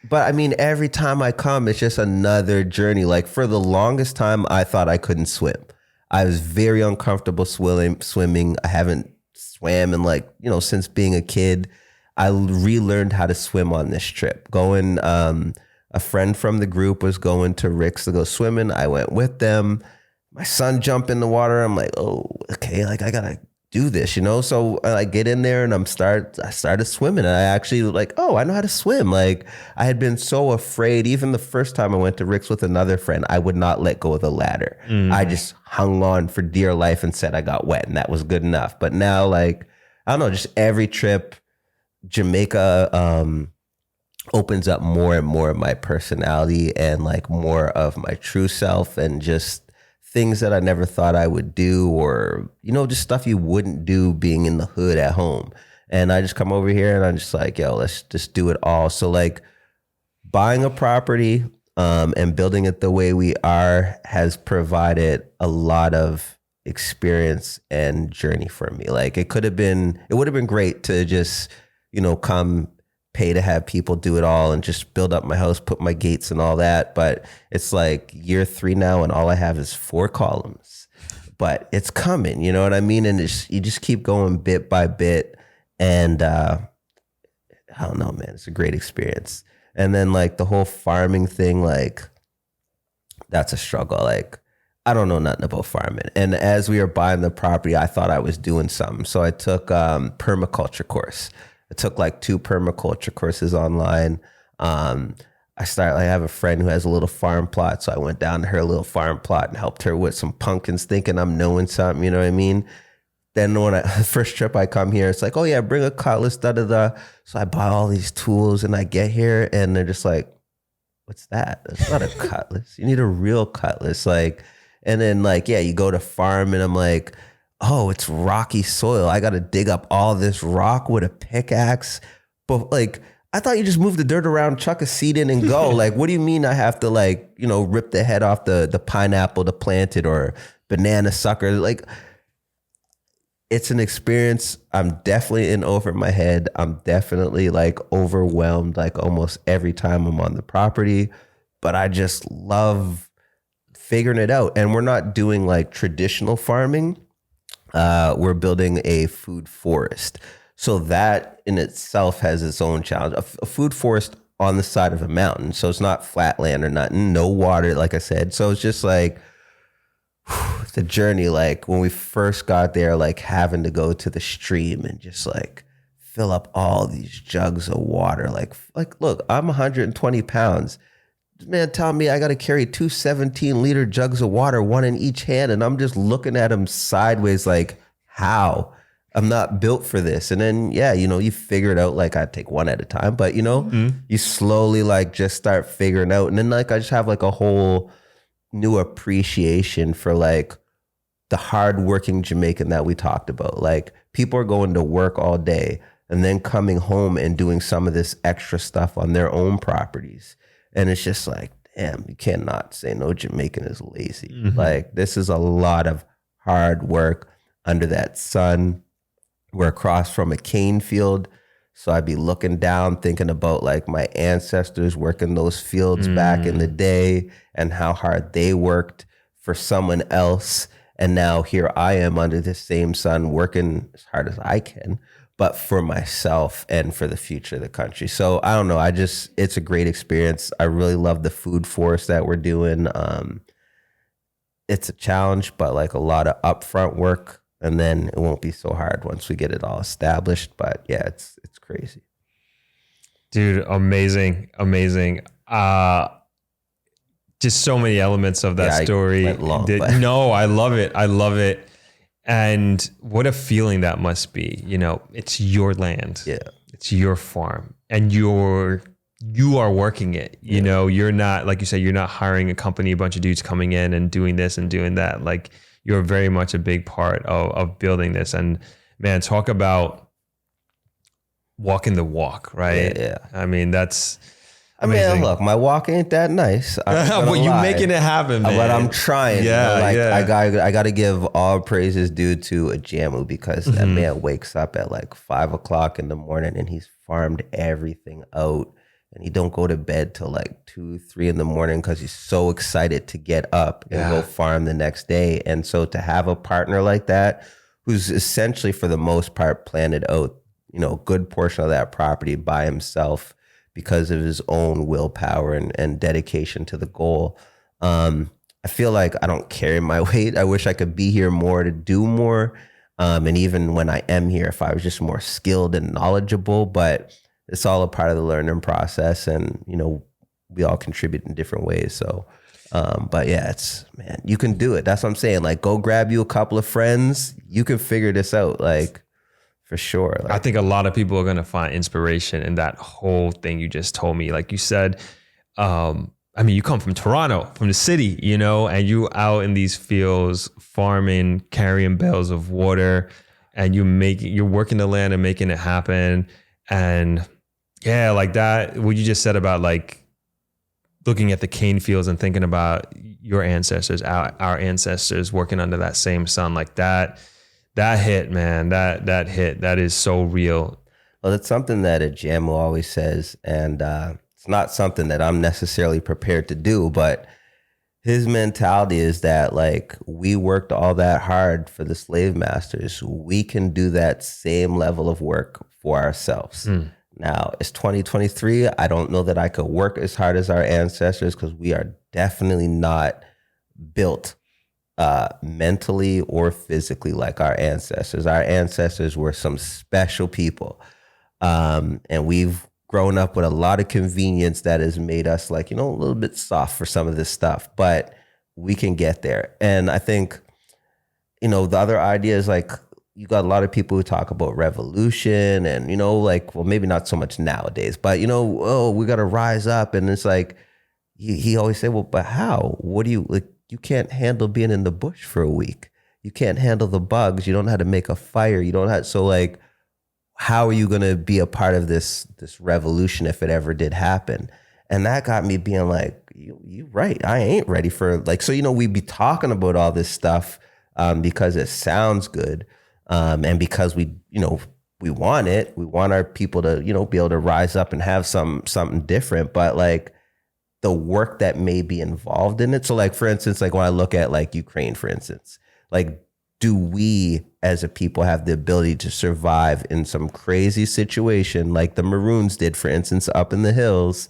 but I mean, every time I come, it's just another journey. Like for the longest time, I thought I couldn't swim. I was very uncomfortable swimming. I haven't swam in since being a kid. I relearned how to swim on this trip. A friend from the group was going to Rick's to go swimming. I went with them. My son jumped in the water. I'm like, oh, okay, like I gotta do this, So I get in there and I started swimming. And I actually I know how to swim. Like I had been so afraid. Even the first time I went to Rick's with another friend, I would not let go of the ladder. I just hung on for dear life and said I got wet, and that was good enough. But now, I don't know, just every trip, Jamaica opens up more and more of my personality and more of my true self, and just things that I never thought I would do, or just stuff you wouldn't do being in the hood at home. And I just come over here and I'm just like, yo, let's just do it all. So buying a property and building it the way we are has provided a lot of experience and journey for me. It would have been great to just come pay to have people do it all and just build up my house, put my gates and all that. But it's year 3 now and all I have is 4 columns, but it's coming, you know what I mean? And you just keep going bit by bit. And I don't know, man, it's a great experience. And then the whole farming thing, that's a struggle. I don't know nothing about farming. And as we were buying the property, I thought I was doing something. So I took permaculture course. I took 2 permaculture courses online. I have a friend who has a little farm plot. So I went down to her little farm plot and helped her with some pumpkins, thinking I'm knowing something, you know what I mean? Then when the first trip I come here, it's oh yeah, bring a cutlass, da da da. So I buy all these tools and I get here and they're just what's that? That's not a cutlass. You need a real cutlass. And then yeah, you go to farm and I'm like, oh, it's rocky soil. I got to dig up all this rock with a pickaxe. But I thought you just move the dirt around, chuck a seed in and go. What do you mean I have to rip the head off the pineapple to plant it, or banana sucker? It's an experience. I'm definitely in over my head. I'm definitely overwhelmed almost every time I'm on the property, but I just love figuring it out. And we're not doing traditional farming. We're building a food forest. So that in itself has its own challenge. A food forest on the side of a mountain. So it's not flat land or nothing, no water, like I said. So it's just the journey, when we first got there, having to go to the stream and just fill up all these jugs of water. Look, I'm 120 pounds. man telling me I got to carry 2 17-liter jugs of water, one in each hand. And I'm just looking at him sideways like, how? I'm not built for this. And then, yeah, you figure it out. Like I take one at a time, but you slowly like just start figuring out. And then like, I just have like a whole new appreciation for like the hardworking Jamaican that we talked about. Like people are going to work all day and then coming home and doing some of this extra stuff on their own properties. And it's just like, damn, you cannot say no Jamaican is lazy. Mm-hmm. Like this is a lot of hard work under that sun. We're across from a cane field. So I'd be looking down, thinking about like my ancestors working those fields back in the day and how hard they worked for someone else. And now here I am under the same sun working as hard as I can, but for myself and for the future of the country. So I don't know. It's a great experience. I really love the food forest that we're doing. It's a challenge, but like a lot of upfront work. And then it won't be so hard once we get it all established. But yeah, it's crazy. Dude, amazing. Just so many elements of that story. No, I love it. And what a feeling that must be. It's your land. Yeah. It's your farm. And you are working it. You're not, like you said, you're not hiring a company, a bunch of dudes coming in and doing this and doing that. Like you're very much a big part of building this. And man, talk about walking the walk, right? Yeah. I mean, that's amazing. I mean, look, my walk ain't that nice. But you making it happen, man. But I'm trying. Yeah, I got to give all praises due to a Jamu because that man wakes up at like 5 o'clock in the morning and he's farmed everything out. And he don't go to bed till like 2, 3 in the morning because he's so excited to get up and go farm the next day. And so to have a partner like that, who's essentially for the most part planted out, a good portion of that property by himself because of his own willpower and dedication to the goal. I feel like I don't carry my weight. I wish I could be here more to do more. And even when I am here, if I was just more skilled and knowledgeable, but it's all a part of the learning process, and we all contribute in different ways. So, but yeah, man, you can do it. That's what I'm saying. Like, go grab you a couple of friends. You can figure this out, like for sure. Like, I think a lot of people are gonna find inspiration in that whole thing you just told me. Like you said, I mean, you come from Toronto, from the city, and you out in these fields farming, carrying bales of water, and you're working the land and making it happen. And yeah, like that, what you just said about like looking at the cane fields and thinking about your ancestors, our ancestors working under that same sun, like that hit, man, that hit, that is so real. Well, it's something that a Jamu always says, and it's not something that I'm necessarily prepared to do, but his mentality is that like we worked all that hard for the slave masters. We can do that same level of work for ourselves. Now, it's 2023. I don't know that I could work as hard as our ancestors because we are definitely not built mentally or physically like our ancestors. Our ancestors were some special people. And we've grown up with a lot of convenience that has made us like, a little bit soft for some of this stuff, but we can get there. And I think, the other idea is like, you got a lot of people who talk about revolution and, like, well, maybe not so much nowadays, but, we got to rise up. And it's like, he always say, well, but how? What do you, like, you can't handle being in the bush for a week. You can't handle the bugs. You don't know how to make a fire. You don't have, so like, how are you going to be a part of this revolution if it ever did happen? And that got me being like, you right. I ain't ready for like, so, we'd be talking about all this stuff because it sounds good. And because we want it, we want our people to, be able to rise up and have something different, but like the work that may be involved in it. So like, for instance, like when I look at like Ukraine, for instance, like, do we as a people have the ability to survive in some crazy situation like the Maroons did, for instance, up in the hills,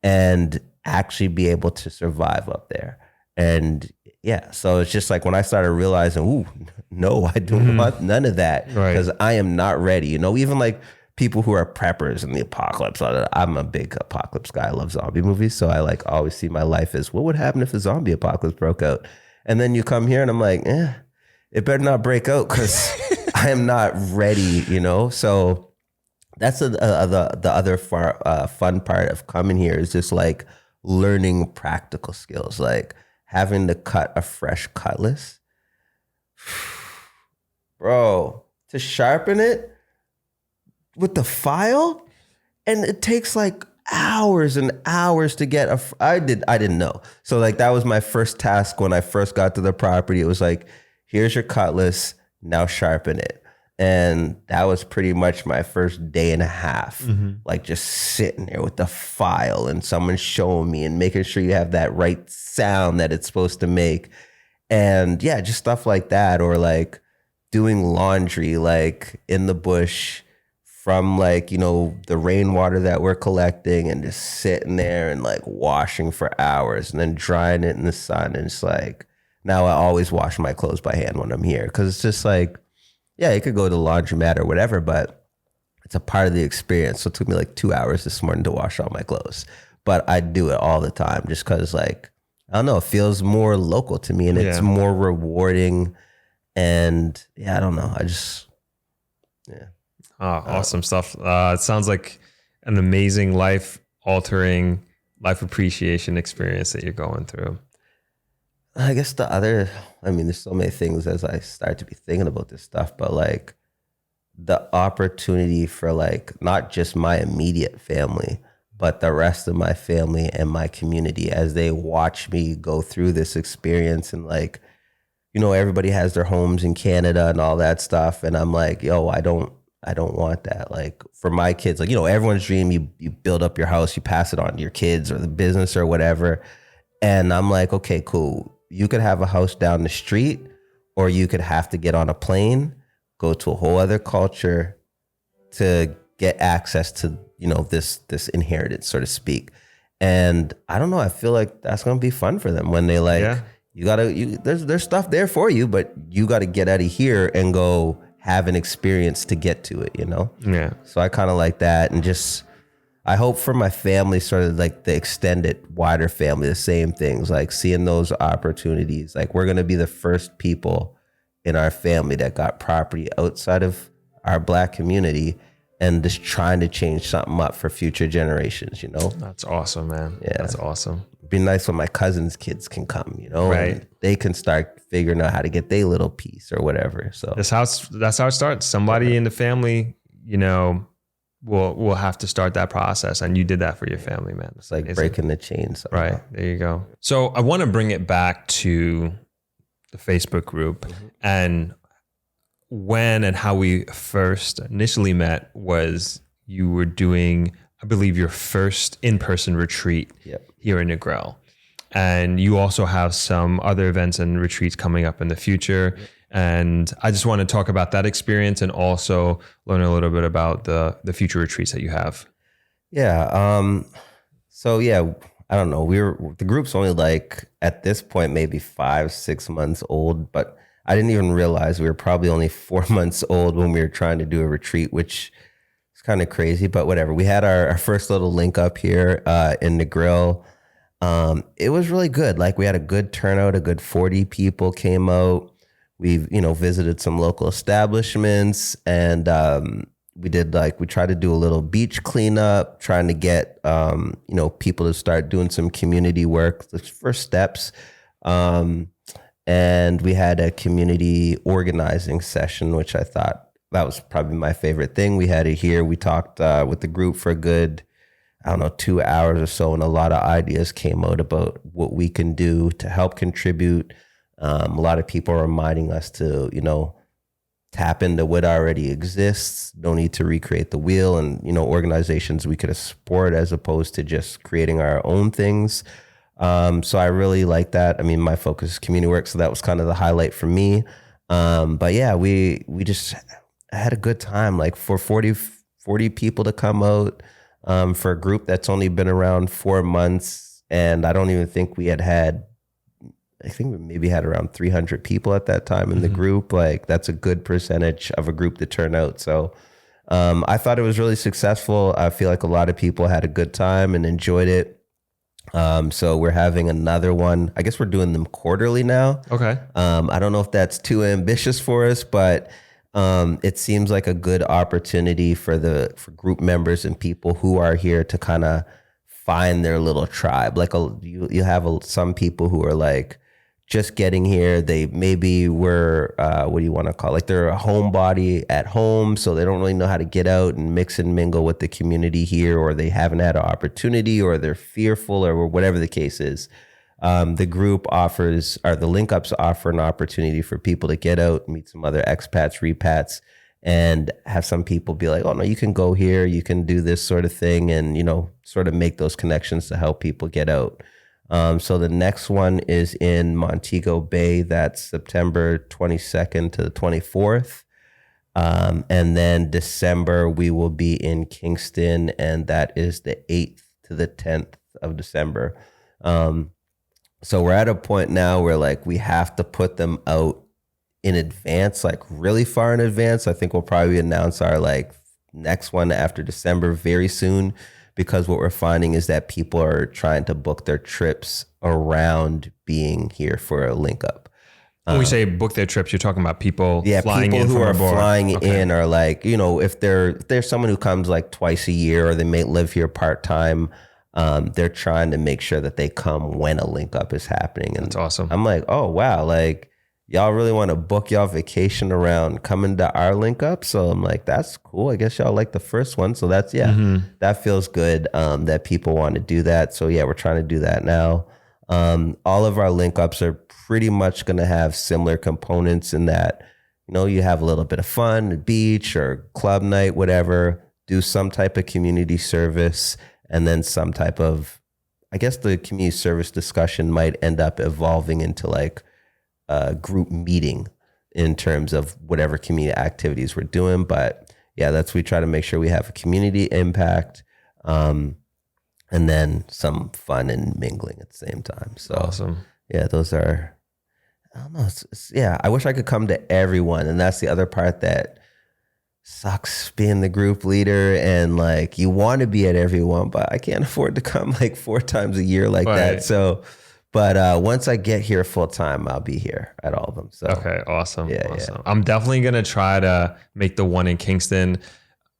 and actually be able to survive up there? And yeah, so it's just like when I started realizing, ooh, no, I don't want none of that because I am not ready. Even like people who are preppers in the apocalypse. I'm a big apocalypse guy. I love zombie movies. So I like always see my life as what would happen if a zombie apocalypse broke out? And then you come here and I'm like, it better not break out because I am not ready, you know? So that's the other fun part of coming here is just like learning practical skills, like having to cut a fresh cutlass. Bro, to sharpen it with the file, and it takes like hours and hours to get I didn't know. So like that was my first task when I first got to the property. It was like, here's your cutlass, now sharpen it. And that was pretty much my first day and a half, like just sitting there with the file and someone showing me and making sure you have that right sound that it's supposed to make. And yeah, just stuff like that. Or like doing laundry, like in the bush from like, you know, the rainwater that we're collecting and just sitting there and like washing for hours and then drying it in the sun. And it's like, now I always wash my clothes by hand when I'm here. Cause it's just like, yeah, it could go to the laundromat or whatever, but it's a part of the experience. So it took me like 2 hours this morning to wash all my clothes, but I do it all the time just cause like, I don't know, it feels more local to me and it's more rewarding. And yeah, I don't know. Oh, awesome stuff. It sounds like an amazing life-altering, life appreciation experience that you're going through. I guess there's so many things as I start to be thinking about this stuff, but like the opportunity for like not just my immediate family, but the rest of my family and my community as they watch me go through this experience. And like, you know, everybody has their homes in Canada and all that stuff. And I'm like, yo, I don't want that. Like for my kids, like, you know, everyone's dream, you build up your house, you pass it on to your kids or the business or whatever. And I'm like, okay, cool. You could have a house down the street, or you could have to get on a plane, go to a whole other culture to get access to, you know, this inheritance, so to speak. And I don't know, I feel like that's going to be fun for them when they like, there's stuff there for you, but you got to get out of here and go have an experience to get to it, you know? Yeah. So I kind of like that. And just, I hope for my family, sort of like the extended, wider family, the same things, like seeing those opportunities. Like we're going to be the first people in our family that got property outside of our Black community and just trying to change something up for future generations, you know? That's awesome, man. Yeah. That's awesome. It'd be nice when my cousin's kids can come, you know? Right. And they can start figuring out how to get their little piece or whatever. So that's how it starts. Somebody in the family, you know, will have to start that process. And you did that for your family, man. It's like breaking the chains. Right. There you go. So I want to bring it back to the Facebook group and when and how we first initially met was you were doing, I believe, your first in-person retreat here in Negril. And you also have some other events and retreats coming up in the future. And I just want to talk about that experience and also learn a little bit about the future retreats that you have. Yeah. So yeah, I don't know. The group's only like at this point, maybe 5-6 months old, but I didn't even realize we were probably only 4 months old when we were trying to do a retreat, which is kind of crazy, but whatever. We had our first little link up here in Negril. It was really good. Like we had a good turnout, a good 40 people came out. We've, you know, visited some local establishments and we tried to do a little beach cleanup, trying to get, you know, people to start doing some community work, the first steps. And we had a community organizing session, which I thought that was probably my favorite thing. We had it here. We talked with the group for a good, 2 hours or so. And a lot of ideas came out about what we can do to help contribute. A lot of people are reminding us to, you know, tap into what already exists. Don't need to recreate the wheel, and, you know, organizations we could support as opposed to just creating our own things. So I really like that. I mean, my focus is community work, so that was kind of the highlight for me. But yeah, we just had a good time. Like for 40 people to come out for a group that's only been around 4 months, and I don't even think we had. I think we maybe had around 300 people at that time in the group. Like that's a good percentage of a group to turn out. So I thought it was really successful. I feel like a lot of people had a good time and enjoyed it. So we're having another one. I guess we're doing them quarterly now. Okay. I don't know if that's too ambitious for us, but it seems like a good opportunity for group members and people who are here to kind of find their little tribe. Like you have some people who are like just getting here. They maybe were, what do you want to call it? Like they're a homebody at home, so they don't really know how to get out and mix and mingle with the community here, or they haven't had an opportunity, or they're fearful, or whatever the case is. The group offers, or the link ups offer an opportunity for people to get out, meet some other expats, repats, and have some people be like, oh no, you can go here, you can do this sort of thing, and, you know, sort of make those connections to help people get out. So the next one is in Montego Bay. That's September 22nd to the 24th. And then December, we will be in Kingston, and that is the 8th to the 10th of December. So we're at a point now where like we have to put them out in advance, like really far in advance. I think we'll probably announce our like next one after December very soon, because what we're finding is that people are trying to book their trips around being here for a link up. When we say book their trips, you're talking about people flying people in who from are abroad. flying in are like, you know, if there's someone who comes like twice a year, or they may live here part-time, they're trying to make sure that they come when a link up is happening. And That's awesome. I'm like, oh wow, like y'all really want to book y'all vacation around coming to our link up. So I'm like, that's cool. I guess y'all like the first one. So that's, that feels good, that people want to do that. So yeah, we're trying to do that now. All of our link ups are pretty much going to have similar components in that, you know, you have a little bit of fun, beach or club night, whatever, do some type of community service, and then some type of, I guess the community service discussion might end up evolving into like a group meeting in terms of whatever community activities we're doing. But yeah, we try to make sure we have a community impact, and then some fun and mingling at the same time. So awesome. Yeah, those are, I don't know. Yeah, I wish I could come to everyone. And that's the other part that sucks, being the group leader, and like you want to be at everyone, but I can't afford to come like 4 times a year like that. So, but once I get here full time, I'll be here at all of them. So okay, awesome. Yeah. I'm definitely gonna try to make the one in Kingston.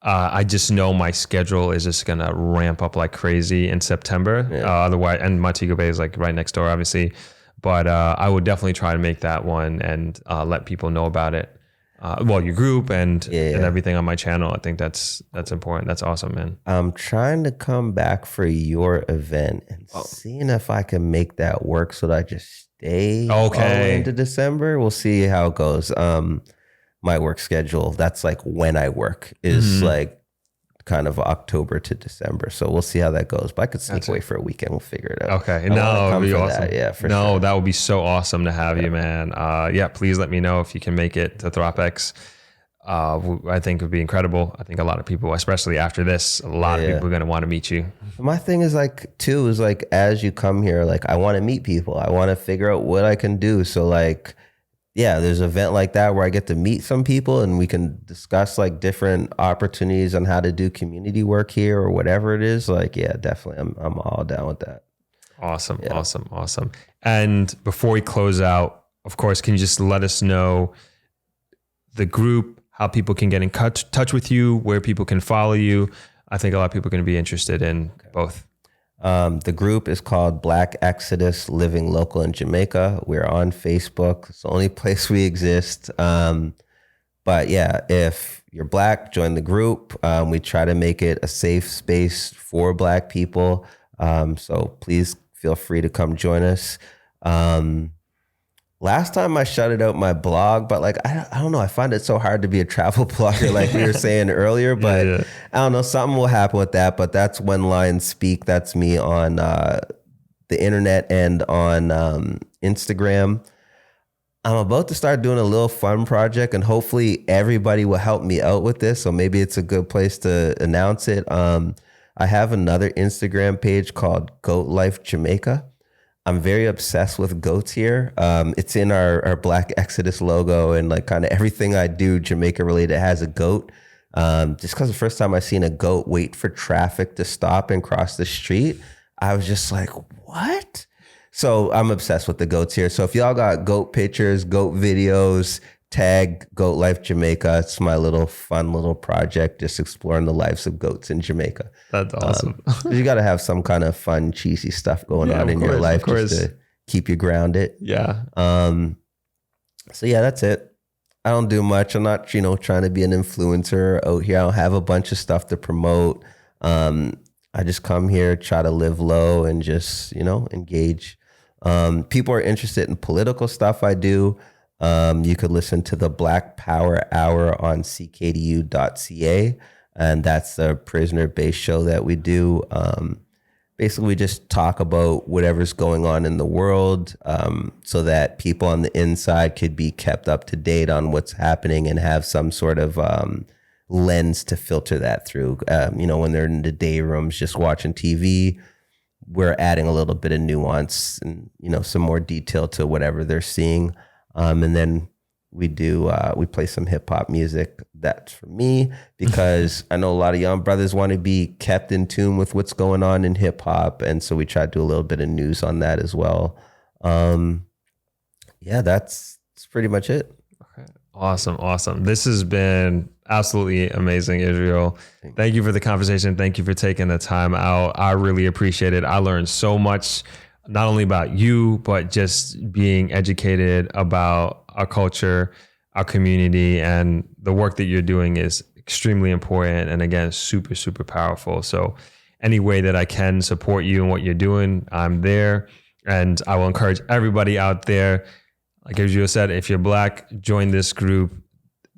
I just know my schedule is just gonna ramp up like crazy in September. Otherwise, and Montego Bay is like right next door, obviously. But I would definitely try to make that one and let people know about it. Your group and everything on my channel. I think that's important. That's awesome, man. I'm trying to come back for your event and seeing if I can make that work so that I just stay all the way into December. We'll see how it goes. My work schedule, that's like when I work, is like kind of October to December. So we'll see how that goes. But I could sneak away for a weekend. We'll figure it out. Okay. No, that would be awesome. Yeah, for sure. That would be so awesome to have you, man. Please let me know if you can make it to ThropX. I think it would be incredible. I think a lot of people, especially after this, a lot of people are going to want to meet you. My thing is like, too, is like, as you come here, like I want to meet people. I want to figure out what I can do. So like, yeah, there's an event like that where I get to meet some people and we can discuss like different opportunities on how to do community work here or whatever it is. Like, yeah, definitely. I'm all down with that. Awesome. Yeah. Awesome. And before we close out, of course, can you just let us know the group, how people can get in touch with you, where people can follow you? I think a lot of people are going to be interested in both. The group is called Black Exodus Living Local in Jamaica. We're on Facebook. It's the only place we exist. But yeah, if you're Black, join the group. We try to make it a safe space for Black people. So please feel free to come join us. Last time I shouted out my blog, but like, I don't know. I find it so hard to be a travel blogger, like we were saying earlier, but I don't know, something will happen with that. But that's When Lions Speak. That's me on the internet and on Instagram. I'm about to start doing a little fun project, and hopefully everybody will help me out with this. So maybe it's a good place to announce it. I have another Instagram page called Goat Life Jamaica. I'm very obsessed with goats here. It's in our Black Exodus logo, and like kind of everything I do Jamaica related has a goat. Just because the first time I seen a goat wait for traffic to stop and cross the street, I was just like, what? So I'm obsessed with the goats here. So if y'all got goat pictures, goat videos, tag Goat Life Jamaica. It's my little fun little project, just exploring the lives of goats in Jamaica. That's awesome. You got to have some kind of fun, cheesy stuff going on in your life just to keep you grounded. Yeah. So yeah, that's it. I don't do much. I'm not, trying to be an influencer out here. I don't have a bunch of stuff to promote. I just come here, try to live low and just, engage. People are interested in political stuff I do. You could listen to the Black Power Hour on ckdu.ca, and that's the prisoner-based show that we do. Basically, we just talk about whatever's going on in the world, so that people on the inside could be kept up to date on what's happening and have some sort of lens to filter that through. When they're in the day rooms just watching TV, we're adding a little bit of nuance and, some more detail to whatever they're seeing. And then we play some hip hop music. That's for me, because I know a lot of young brothers want to be kept in tune with what's going on in hip hop. And so we try to do a little bit of news on that as well. That's pretty much it. Okay. Awesome. This has been absolutely amazing, Israel. Thank you for the conversation. Thank you for taking the time out. I really appreciate it. I learned so much, not only about you, but just being educated about our culture, our community, and the work that you're doing is extremely important. And again, super, super powerful. So any way that I can support you and what you're doing, I'm there. And I will encourage everybody out there, like Israel said, if you're Black, join this group.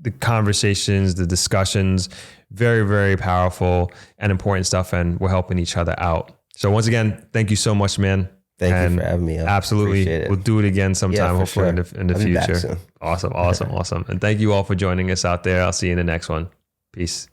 The conversations, the discussions, very, very powerful and important stuff. And we're helping each other out. So once again, thank you so much, man. Thank you for having me. Absolutely. We'll do it again sometime, hopefully in the future. Awesome. And thank you all for joining us out there. I'll see you in the next one. Peace.